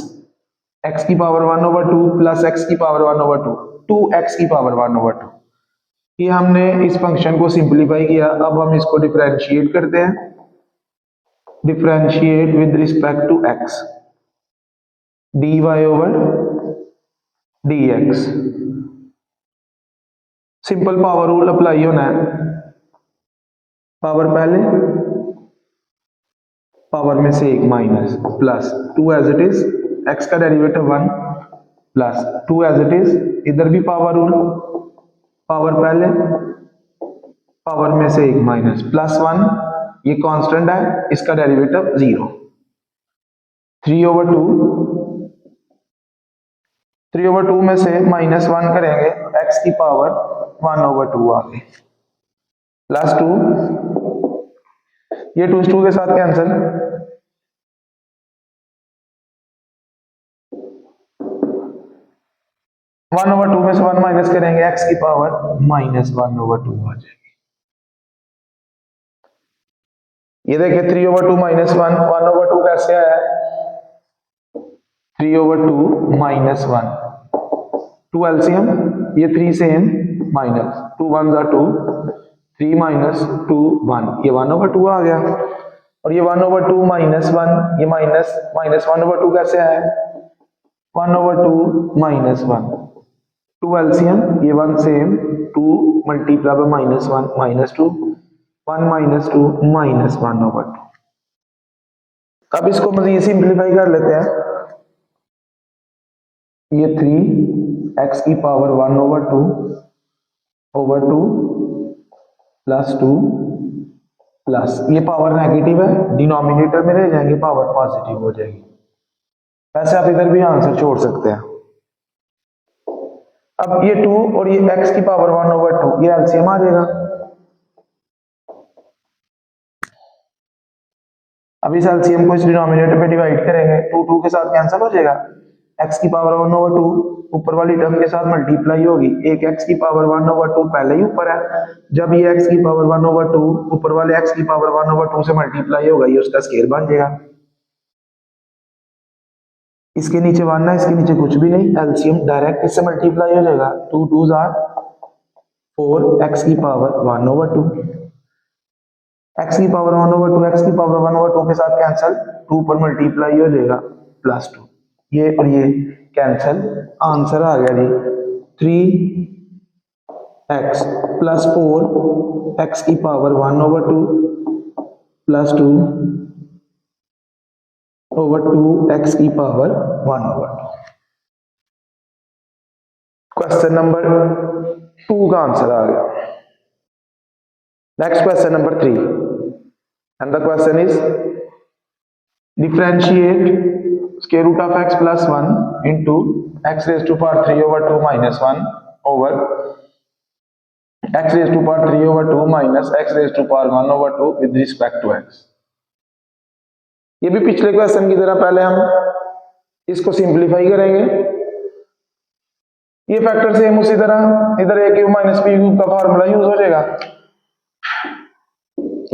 x की पावर 1/2 प्लस x की पावर 1/2 2x की पावर 1/2, ये हमने इस फंक्शन को सिंपलीफाई किया। अब हम इसको डिफरेंशिएट करते हैं, differentiate with respect to x, dy over dx, simple power rule apply होना है, पावर पहले पावर में से एक minus plus 2 as it is, x का derivative 1 plus 2 as it is, इधर भी पावर रूल, पावर पहले पावर में से एक माइनस प्लस 1, ये कांस्टेंट है इसका डेरिवेटिव 0, 3/2 में से माइनस 1 करेंगे x की पावर 1/2 आ गई, प्लस 2, ये 2 के साथ कैंसिल, 1/2 में से 1 माइनस करेंगे x की पावर -1/2 आ जाएगी। ये देखिए 3/2 माइनस 1/2 कैसे आया, 3/2 माइनस 1, 2 एलसीएम, ये 3 सेम माइनस 2 1 are 2, 3 माइनस 2 1, ये 1/2 आ गया, और ये 1/2 माइनस 1, ये माइनस 1/2 कैसे आया, 1/2 माइनस 1, 2 एलसीएम, ये 1 same, 2 multiply by -1 -2, 1 minus 2 minus 1/2। अब इसको मजीद सिंप्लीफाई कर लेते हैं, ये 3x की पावर 1/2 ओवर 2 प्लस 2 प्लस ये पावर नेगेटिव है, डिनोमिनेटर में रह जाएंगे, पावर पॉजिटिव हो जाएगी, वैसे आप इधर भी आंसर छोड़ सकते हैं। अब ये 2 और ये x की पावर 1/2 ये एलसीएम आ जाएगा। अब इस एलसीएम को इस डिनोमिनेटर पे डिवाइड करेंगे, 2 2 के साथ कैंसिल हो जाएगा, x की पावर 1/2 ऊपर वाली टर्म के साथ मल्टीप्लाई होगी, एक x की पावर 1/2 पहले ही ऊपर है, जब ये x की पावर 1/2 ऊपर वाले x की पावर 1/2 से मल्टीप्लाई होगा, ये उसका स्केयर बन जाएगा। इसके नीचे 1 है, इसके नीचे कुछ भी नहीं, एलसीएम डायरेक्ट इससे मल्टीप्लाई हो जाएगा, 2 2s आर 4, x की पावर 1/2, x की पावर 1/2 x की पावर 1/2 के साथ कैंसिल, 2 पर मल्टीप्लाई हो जाएगा +2, ये और ये कैंसिल, आंसर आ गया जी 3x + 4 x की पावर 1/2 +2 over 2x की पावर 1/2। क्वेश्चन नंबर 2 का आंसर आ गया। Next question number 3 and the question is differentiate square root of x plus 1 into x raised to power 3/2 minus 1 over x raised to power 3/2 minus x raised to power 1/2 with respect to x। ये भी पिछले question की तरह पहले हम इसको simplify करेंगे, ये फैक्टर सेम उसी तरह, इधर a cube minus b cube का फार्मूला यूज हो जाएगा,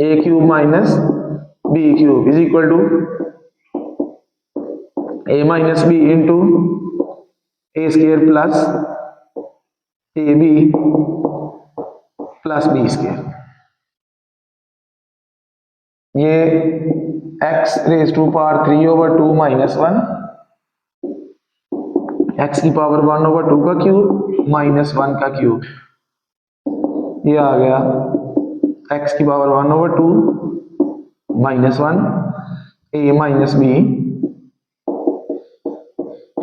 a cube minus b cube is equal to a minus b into a square plus ab plus b square, ये x raise to power 3/2 minus 1, x की power 1/2 का cube minus 1 का cube, ये आ गया x की power 1/2 minus 1 a minus b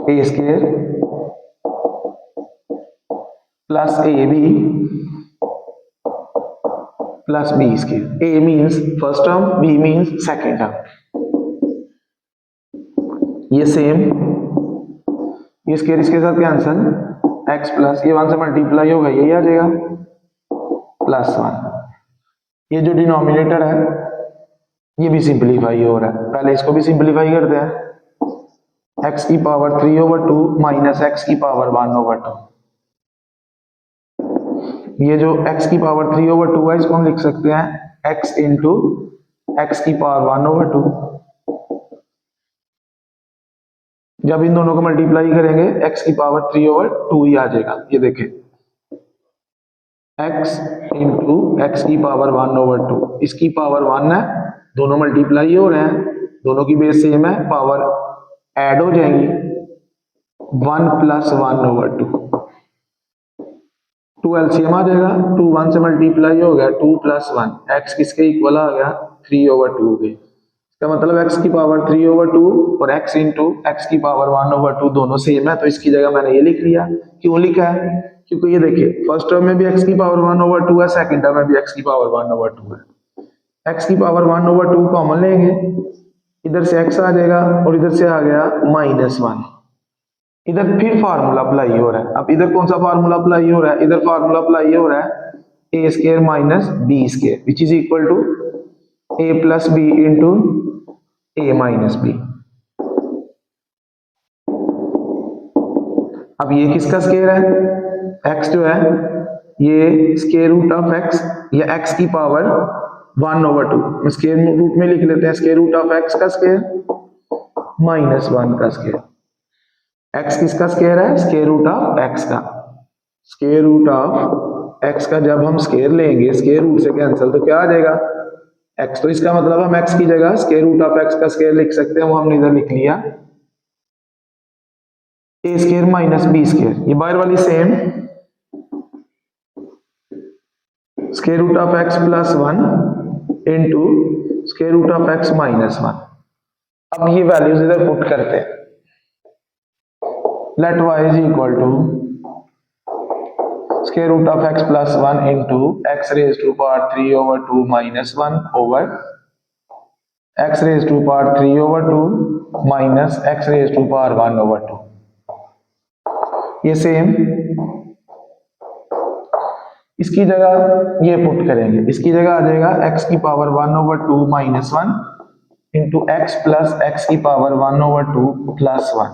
a square plus ab plus b square, a means first term, b means second term, ये same, ये square इसके साथ कैंसिल, x प्लस ये 1 से मल्टीप्लाई होगा, यही आ जाएगा +1, ये जो डिनोमिनेटर है ये भी सिंप्लीफाई हो रहा है, पहले इसको भी सिंप्लीफाई करते हैं, x की पावर 3/2 माइनस x की पावर 1/2, ये जो x की पावर 3/2 है इसको हम लिख सकते हैं x इंटू x की पावर 1/2, जब इन दोनों को मल्टीप्लाई करेंगे x की पावर 3/2 ही आ जाएगा, ये देखें x इंटू x की पावर 1/2, इसकी पावर 1 है, दोनों मल्टीप्लाई हो रहे हैं, दोनों की बेस सेम है, पावर ऐड हो जाएंगी, 1 + 1/2, 2 एलसीएम आ जाएगा, 2 1 से मल्टीप्लाई हो गया, 2 + 1, x किसके इक्वल आ गया 3/2 के, इसका मतलब x की पावर 3/2 और x इंटू x की पावर 1/2 दोनों सेम है, तो इसकी जगह मैंने ये लिख लिया, क्यों लिखा है, क्योंकि ये देखिए फर्स्ट टर्म में भी x की पावर 1/2 है, सेकंड टर्म में भी x की पावर 1/2 है, x की पावर 1/2 कॉमन लेंगे, इधर से x आ जाएगा और इधर से आ गया -1, इधर फिर फार्मूला अप्लाई हो रहा है, अब इधर कौन सा फार्मूला अप्लाई हो रहा है, इधर फार्मूला अप्लाई हो रहा है a square minus b square which is equal to a plus b into a minus b। अब ये किसका स्क्वायर है, x जो है ये स्क्वायर रूट ऑफ x या x की पावर 1/2, स्क्वायर रूट में लिख लेते हैं, स्क्वायर रूट ऑफ x का स्क्वायर -1 का स्क्वायर, x किसका स्क्वायर है, स्क्वायर रूट ऑफ x का, स्क्वायर रूट ऑफ x का जब हम स्क्वायर लेंगे स्क्वायर रूट से कैंसिल तो क्या आ जाएगा x, तो इसका मतलब हम x की जगह स्क्वायर रूट ऑफ x का स्क्वायर लिख सकते हैं, वो हमने इधर लिख लिया a square minus b square, ये बाहर वाली same square root of x plus 1 into square root of x minus 1। अब ये वैल्यूज इधर पुट करते हैं, let y is equal to square root of x plus 1 into x raise to power 3/2 minus 1 over X raise to power 3/2 minus X raise to power 1/2। ये same इसकी जगह ये पुट करेंगे, इसकी जगह आ जाएगा x की power 1/2 minus 1 into X plus X की पावर 1/2 प्लस 1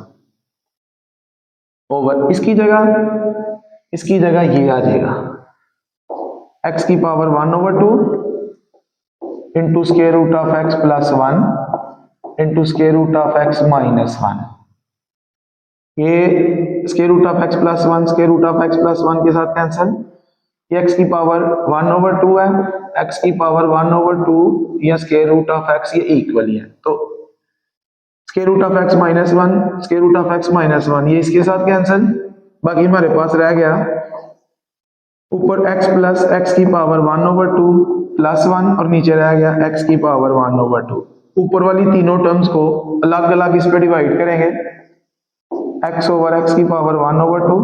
ओवर इसकी जगह ये आ जाएगा x की power 1/2 into square root of x plus 1 into square root of x minus 1। ये square root of x plus 1 square root of x plus 1 के साथ कैंसिल, ये x की पावर 1/2 है, x की पावर 1/2 या स्क्वायर रूट ऑफ x ये equal ही है, तो square root of x minus 1 square root of x minus 1 ये इसके साथ कैंसिल, बाकी हमारे पास रह गया ऊपर x प्लस एक्स की पावर 1/2 प्लस 1 और नीचे रह गया x की पावर 1/2। ऊपर वाली तीनों टर्म्स को अलग अलग इस पे डिवाइड करेंगे, x ओवर x की पावर 1/2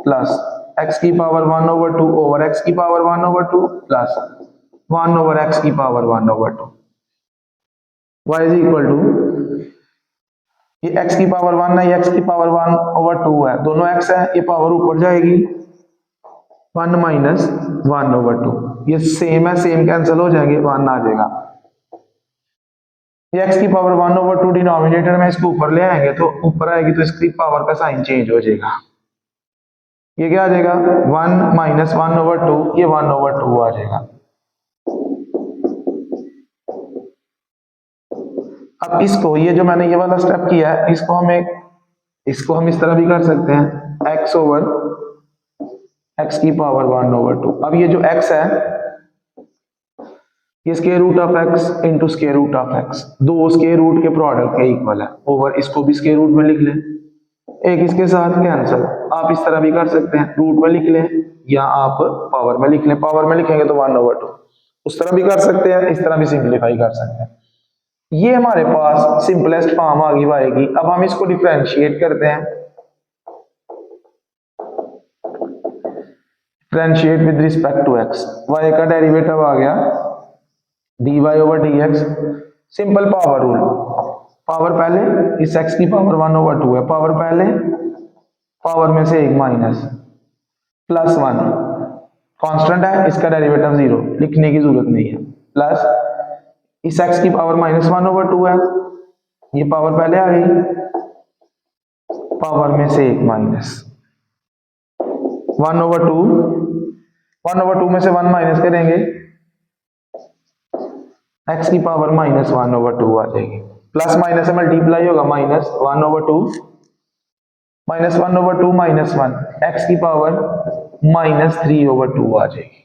प्लस x की पावर 1/2 ओवर x की पावर 1/2 प्लस 1 ओवर x की power 1/2 y is equal to, ये x की पावर 1 है, ये x की पावर 1/2 है, दोनों x है, ये पावर ऊपर जाएगी 1 माइनस 1/2, ये सेम है, सेम कैंसिल हो जाएंगे, 1 आ जाएगा। ये x की पावर 1/2 डिनोमिनेटर में इसको ऊपर ले आएंगे तो ऊपर आएगी तो इसकी पावर का साइन चेंज हो जाएगा, ये क्या आ जाएगा 1 माइनस 1/2, ये 1/2 आ जाएगा। अब इसको ये जो मैंने ये वाला स्टेप किया है इसको हम इस तरह भी कर सकते हैं x ओवर x की पावर 1/2। अब ये जो x है ये square root of x into square root of x, दो स्क्वायर रूट के प्रोडक्ट के इक्वल है, ओवर इसको भी स्क्वायर रूट में लिख लें, एक इसके साथ कैंसिल। आप इस तरह भी कर सकते हैं, रूट में लिख लें या आप पावर में लिख लें, पावर में लिखेंगे तो 1/2, उस तरह भी कर सकते हैं, इस तरह भी सिंप्लीफाई कर सकते हैं। ये हमारे पास सिंपलेस्ट फॉर्म आ गई y की। अब हम इसको डिफरेंशिएट करते हैं, differentiate with respect to x, y का डेरिवेटिव आ गया dy over dx, simple power rule, power पहले इस x की पावर 1/2 है, पावर पहले पावर में से एक माइनस प्लस 1 कांस्टेंट है, इसका डेरिवेटिव 0 लिखने की जरूरत नहीं है, प्लस इस x की पावर माइनस 1/2 है, ये पावर पहले आ गई, पावर में से एक माइनस 1/2 में से 1 माइनस करेंगे x की पावर माइनस 1/2 आ जाएगी, प्लस माइनस से मल्टीप्लाई होगा, माइनस 1/2 माइनस 1/2 माइनस 1 x की पावर माइनस 3/2 आ जाएगी।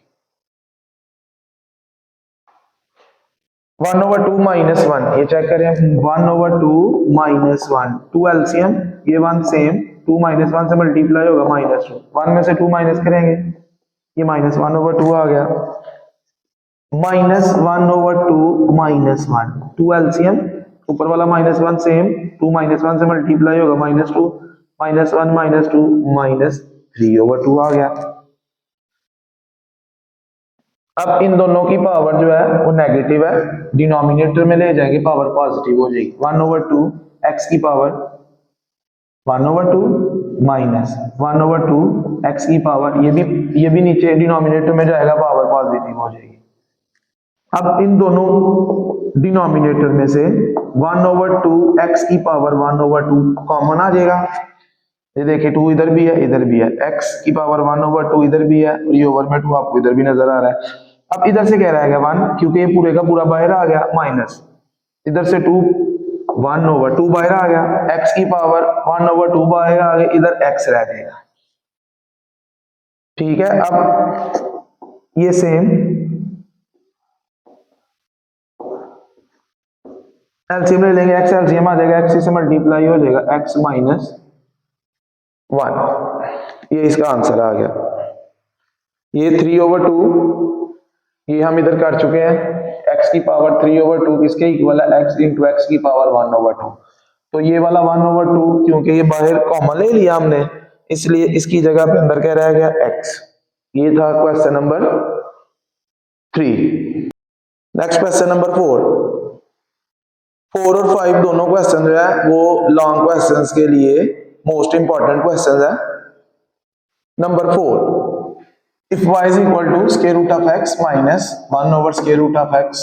1/2 माइनस 1 ये चेक करें, 1/2 माइनस 1 2 एलसीएम, ये 1 सेम, 2 माइनस 1 से मल्टीप्लाई होगा माइनस 2, 1 में से 2 माइनस करेंगे, ये माइनस 1/2 आ गया, माइनस 1/2 माइनस 1 2 एलसीएम, ऊपर वाला माइनस 1 सेम, 2 माइनस 1 से मल्टीप्लाई होगा माइनस 2, माइनस 1 माइनस 2 माइनस 3/2 आ गया। अब इन दोनों की पावर जो है वो नेगेटिव है, डिनोमिनेटर में ले जाएंगे पावर पॉजिटिव हो जाएगी, 1/2 x की पावर 1/2 माइनस 1/2 x की पावर, ये भी नीचे डिनोमिनेटर में जाएगा, पावर पॉजिटिव हो जाएगी। अब इन दोनों डिनोमिनेटर में से 1/2 x की पावर 1/2 कॉमन आ जाएगा, ये देखिए 2 इधर भी है इधर भी है, x की पावर 1/2 इधर भी है और ये ओवर में 2 आपको इधर भी नजर आ रहा है। अब इधर से क्या रहेगा 1, क्योंकि ये पूरे का पूरा बाहर आ गया, माइनस इधर से 2 1/2 बाहर आ गया, x की पावर 1/2 बाहर आ गया, इधर x रह जाएगा, ठीक है। अब ये सेम एलसीएम ले लेंगे, x एलसीएम आ जाएगा, x से मल्टीप्लाई हो जाएगा, x माइनस 1, ये इसका आंसर आ गया। ये 3/2 ये हम इधर कर चुके हैं, x की पावर 3/2 किसके इक्वल है, x इंटू एक्स की पावर 1/2, तो ये वाला 1/2 क्योंकि ये बाहर कॉमन ले लिया हमने, इसलिए इसकी जगह पे अंदर क्या रह गया x। ये था question number 3। Next question number 4, 4 और 5 दोनों क्वेश्चन जो है वो लॉन्ग क्वेश्चंस के लिए मोस्ट इंपॉर्टेंट क्वेश्चन है। Number 4, if y is equal to square root of x minus 1 over square root of x,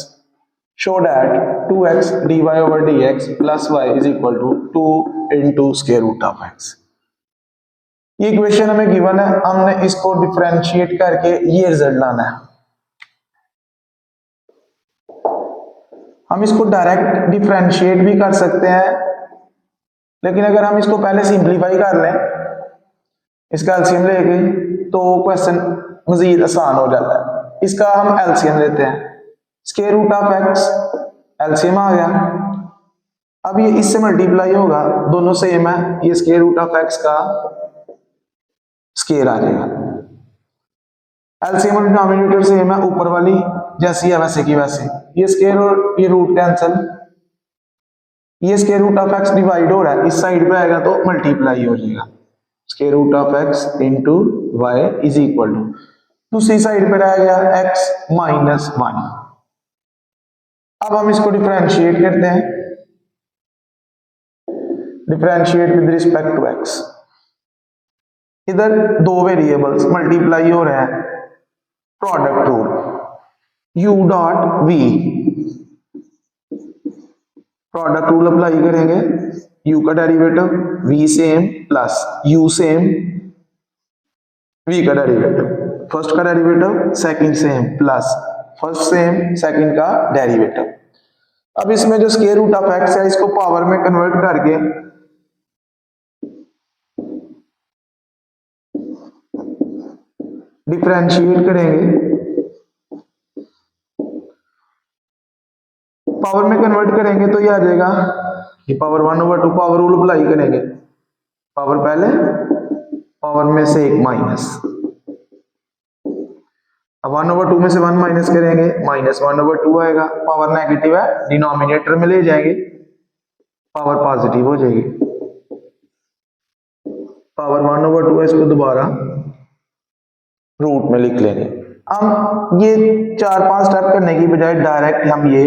show that 2x dy over dx plus y is equal to 2 into square root of x। ये equation हमें given है, हमने इसको differentiate करके ये result लाना है। हम इसको डायरेक्ट डिफरेंशिएट भी कर सकते हैं, लेकिन अगर हम इसको पहले सिंप्लीफाई कर लें, इसका एलसीएम लेके, तो क्वेश्चन मजीद आसान हो जाता है। इसका हम एलसीएम लेते हैं, square root of x LCM आ गया। अब ये इससे मल्टीप्लाई होगा, दोनों सेम है, ये स्क्वायर रूट ऑफ एक्स का स्क्वायर आ जाएगा। एलसीएम और डिनोमिनेटर सेम है, ऊपर वाली जैसी है वैसे की वैसे, ये स्क्वायर और ये रूट कैंसिल, ये square root of X divide हो रहा है, इस साइड पे आएगा तो मल्टीप्लाई हो जाएगा, square root of X into Y is equal to, दूसरी साइड पे रह गया एक्स माइनस 1। अब हम इसको डिफरेंशिएट करते हैं, differentiate with respect to X. इधर दो वेरिएबल्स मल्टीप्लाई हो रहे हैं, product rule, u dot v, product rule apply करेंगे, u का derivative v same plus u same v का डेरिवेटिव, फर्स्ट का derivative second same plus first same second का डेरिवेटिव। अब इसमें जो स्क्वायर रूट ऑफ एक्स है इसको पावर में कन्वर्ट करके डिफरेंशिएट करेंगे, पावर में कन्वर्ट करेंगे तो ये आ जाएगा, ये पावर 1/2, पावर रूल अप्लाई करेंगे, पावर पहले, पावर में से एक माइनस, अब 1/2 में से 1 माइनस करेंगे, माइनस 1/2 आएगा, पावर नेगेटिव है डिनोमिनेटर में ले जाएंगे, पावर पॉजिटिव हो जाएगी, पावर 1/2 है, इसको दोबारा रूट में लिख लेंगे। हम ये 4-5 स्टेप करने की बजाय डायरेक्ट हम ये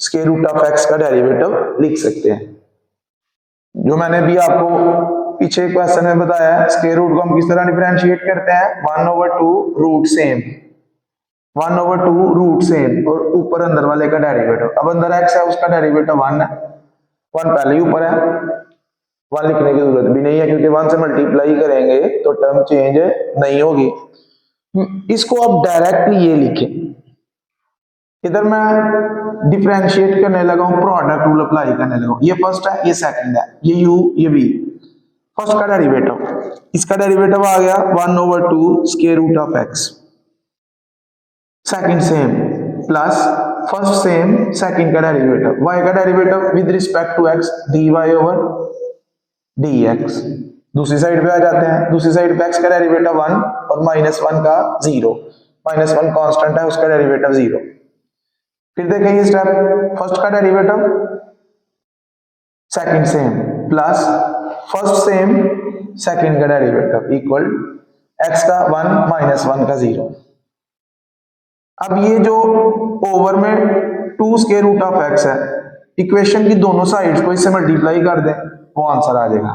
स्क्वायर रूट ऑफ एक्स का डेरिवेटिव लिख सकते हैं, जो मैंने भी आपको पीछे क्वेश्चन में बताया है। स्क्वायर रूट को हम किस तरह डिफरेंशिएट करते हैं, 1/2 रूट सेम, 1/2 रूट सेम और ऊपर अंदर वाले का डेरिवेटिव। अब अंदर एक्स है उसका डेरिवेटिव 1 है, 1 पहले ही ऊपर है, 1 लिखने की जरूरत भी नहीं है क्योंकि 1 से मल्टीप्लाई करेंगे तो टर्म चेंज नहीं होगी। इसको आप डायरेक्टली ये लिखें, इधर मैं डिफरेंशिएट करने लगा हूं, प्रोडक्ट रूल अप्लाई करने लगा हूं, ये फर्स्ट है ये सेकंड है, ये u ये v, फर्स्ट का डेरिवेटिव, इसका डेरिवेटिव आ गया 1/2 square root of X, second same plus first same second का डेरिवेटिव, y का derivative with respect to x dy over dx, दूसरी साइड पे आ जाते हैं, दूसरी साइड पे x का डेरिवेटिव 1 और -1 का 0, -1 कांस्टेंट है उसका डेरिवेटिव 0। फिर देखें ये स्टेप, फर्स्ट का derivative second same plus first same second का डेरिवेटिव इक्वल x का 1 -1 का 0। अब ये जो ओवर में 2 स्क्वायर रूट ऑफ x है, इक्वेशन की दोनों साइड्स को इससे मल्टीप्लाई कर दें, वो आंसर आ जाएगा,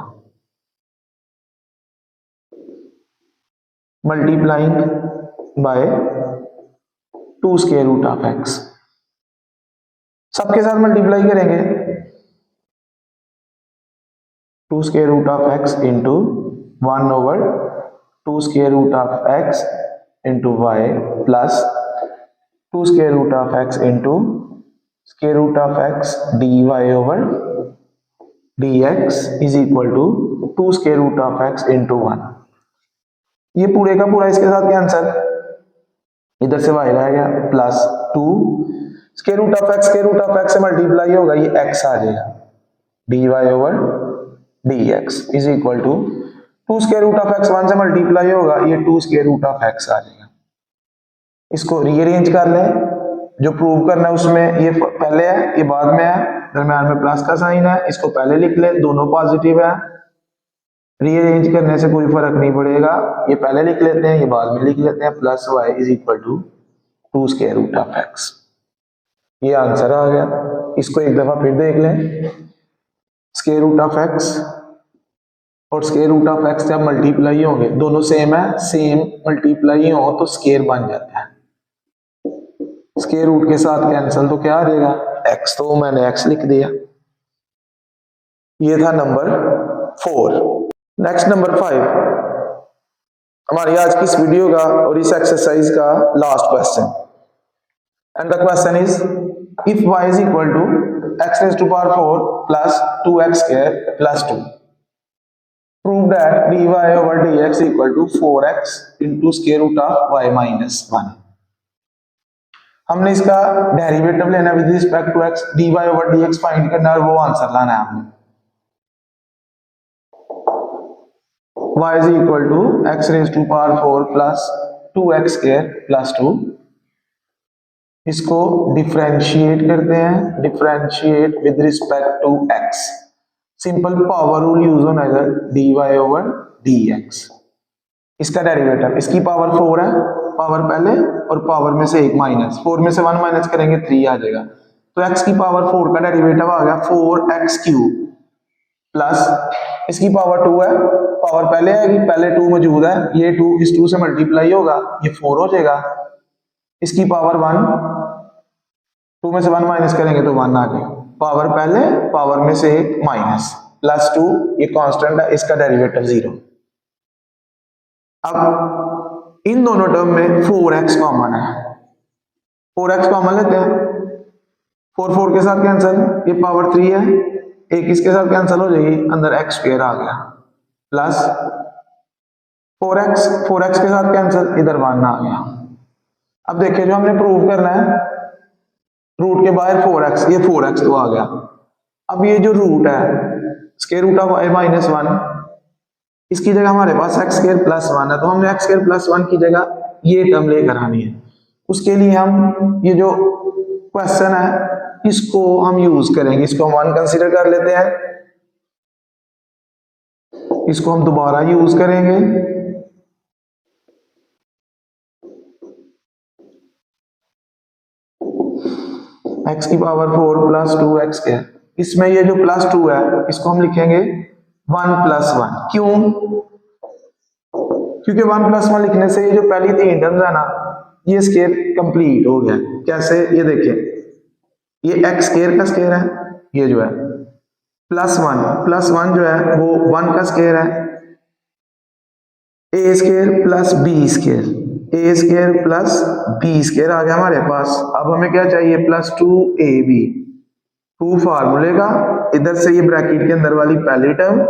multiplying by 2 square root of x, सबके साथ मल्टीप्लाई करेंगे, 2 square root of x into 1/2 square root of x into Y plus 2 square root of x into square root of x dy over dx is equal to 2 square root of x into 1। ये पूरे का पूरा इसके साथ cancel, इधर से y रह गया plus 2 square root of x से मल्टीप्लाई होगा, ये x आ जाएगा, dy over dx is equal to 2 square root of x 1 से मल्टीप्लाई होगा, ये 2 स्क्वायर रूट ऑफ x आ जाएगा। इसको रीअरेंज कर लें, जो प्रूव करना है उसमें ये पहले है ये बाद में है, दरम्यान में प्लस का साइन है, इसको पहले लिख ले, दोनों पॉजिटिव है, रीअरेंज करने से कोई फर्क नहीं पड़ेगा, ये पहले लिख लेते हैं ये बाद में लिख लेते हैं, plus y is equal to 2 square root of x, ये आंसर आ गया। इसको एक दफा फिर देख लें, स्क्वायर रूट ऑफ एक्स और स्क्वायर रूट ऑफ एक्स जब मल्टीप्लाई होंगे, दोनों सेम है, सेम मल्टीप्लाई हो तो स्क्वायर बन जाता है। स्क्वायर रूट के साथ कैंसिल तो क्या आ जाएगा, एक्स, तो मैंने एक्स लिख दिया। ये था नंबर 4। नेक्स्ट नंबर 5, हमारी आज की इस वीडियो का और इस एक्सरसाइज का last question, and the question is if y is equal to x raise to power 4 plus 2x square plus 2, prove that dy over dx equal to 4x into square root of y minus 1। हमने इसका derivative लेना with respect to x, dy over dx find करना और वो answer लाना है हमने। y is equal to x raised to power 4 plus 2x square plus 2, इसको डिफरेंशिएट करते हैं, differentiate with respect to x, simple power rule use होना है dy ओवर dx। इसका डेरिवेटिव, इसकी पावर 4 है, पावर पहले और पावर में से एक माइनस, 4 में से 1 माइनस करेंगे 3 आ जाएगा, तो x की पावर 4 का डेरिवेटिव आ गया 4x क्यूब प्लस इसकी पावर 2 है, पावर पहले आएगी, पहले 2 मौजूद है, ये 2 इस 2 से मल्टीप्लाई होगा, ये 4 हो जाएगा, इसकी पावर 1, 2 में से 1 माइनस करेंगे तो 1 आ जाएगा, पावर पहले, पावर में से एक माइनस, प्लस 2, ये कांस्टेंट है, इसका डेरिवेटिव 0। अब इन दोनों टर्म में 4x कॉमन है, 4x कॉमन लेते हैं, 4 4 के साथ कैंसिल, ये पावर 3 है, एक इसके साथ कैंसिल हो जाएगी, अंदर x स्क्वायर आ गया, प्लस 4x के साथ कैंसिल, इधर 1 आ गया। अब देखिए जो हमने प्रूव करना है, रूट के बाहर 4x, ये 4x तो आ गया। अब ये जो रूट है square root of y minus 1, इसकी जगह हमारे पास x स्क्वायर प्लस 1 है, तो हमने x स्क्वायर प्लस 1 की जगह ये टर्म लेकर आनी है। उसके लिए हम ये जो क्वेश्चन है इसको हम यूज करेंगे, इसको हम 1 कंसीडर कर लेते हैं, इसको हम दोबारा यूज करेंगे, x की पावर 4 प्लस 2x के, इसमें ये जो प्लस 2 है इसको हम लिखेंगे 1 प्लस 1। क्यों? क्योंकि 1 प्लस 1 लिखने से ये जो पहली 3 टर्म्स है ना, ये स्क्वायर कंप्लीट हो गया। कैसे? ये देखिए, ये x स्क्वायर का स्क्वायर है, ये जो है प्लस 1 जो है वो 1 का स्क्वायर है, a square plus b square, a square plus b square आ गया हमारे पास। अब हमें क्या चाहिए, प्लस 2ab, 2 फार्मूले का, इधर से ये ब्रैकेट के अंदर वाली पहली टर्म,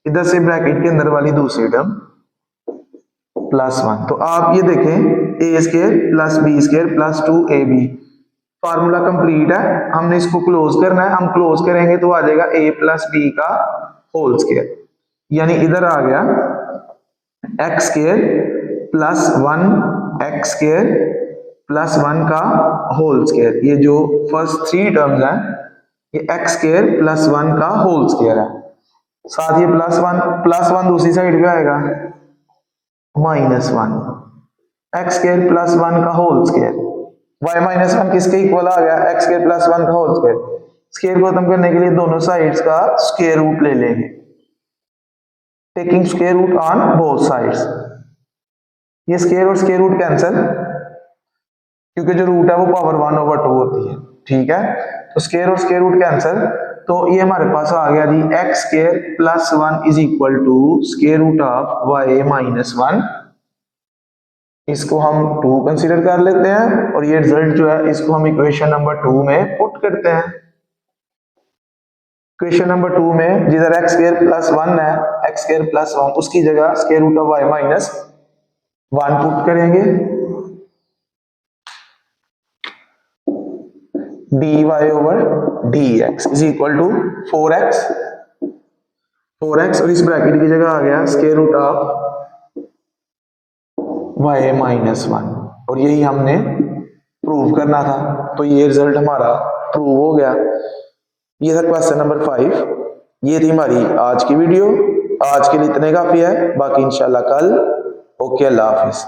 इधर से ब्रैकेट के अंदर वाली दूसरी टर्म, प्लस 1। तो आप ये देखें, a square plus b square plus 2ab, formula complete है, हमने इसको क्लोज करना है, हम क्लोज करेंगे तो आ जाएगा a प्लस b का होल स्क्वायर, यानी इधर आ गया x square plus 1 x square plus 1 का होल स्क्वायर। ये जो फर्स्ट 3 टर्म्स हैं ये x स्क्वायर प्लस 1 का होल स्क्वायर है, साथ ये प्लस 1 दूसरी साइड पे आएगा माइनस 1, x स्क्वायर प्लस 1 का होल स्क्वायर, y माइनस 1 किसके इक्वल आ गया, x स्क्वायर प्लस 1 का होल स्क्वायर। स्क्वायर को खत्म करने के लिए दोनों साइड्स का स्क्वायर रूट ले लेंगे, taking square root on both sides. ये स्क्वायर और स्क्वायर रूट कैंसिल, क्योंकि जो रूट है वो पावर 1 ओवर 2 होती है, ठीक है, तो स्क्वायर और स्क्वायर रूट कैंसिल, तो ये हमारे पास आ गया जी x square plus 1 is equal to square root of y minus 1। इसको हम 2 कंसीडर कर लेते हैं और ये रिजल्ट जो है इसको हम इक्वेशन नंबर 2 में पुट करते हैं। इक्वेशन नंबर 2 में जिधर x स्क्वायर प्लस 1 है, x स्क्वायर प्लस 1, उसकी जगह square root of y minus 1 put करेंगे, dy over dx is equal to 4x, और इस ब्रैकेट की जगह आ गया square root of y minus 1, और यही हमने प्रूव करना था, तो ये रिजल्ट हमारा प्रूव हो गया। ये था क्वेश्चन नंबर 5। ये थी हमारी आज की वीडियो, आज के लिए इतने काफी है, बाकी इंशाल्लाह कल। ओके, अल्लाह हाफिज।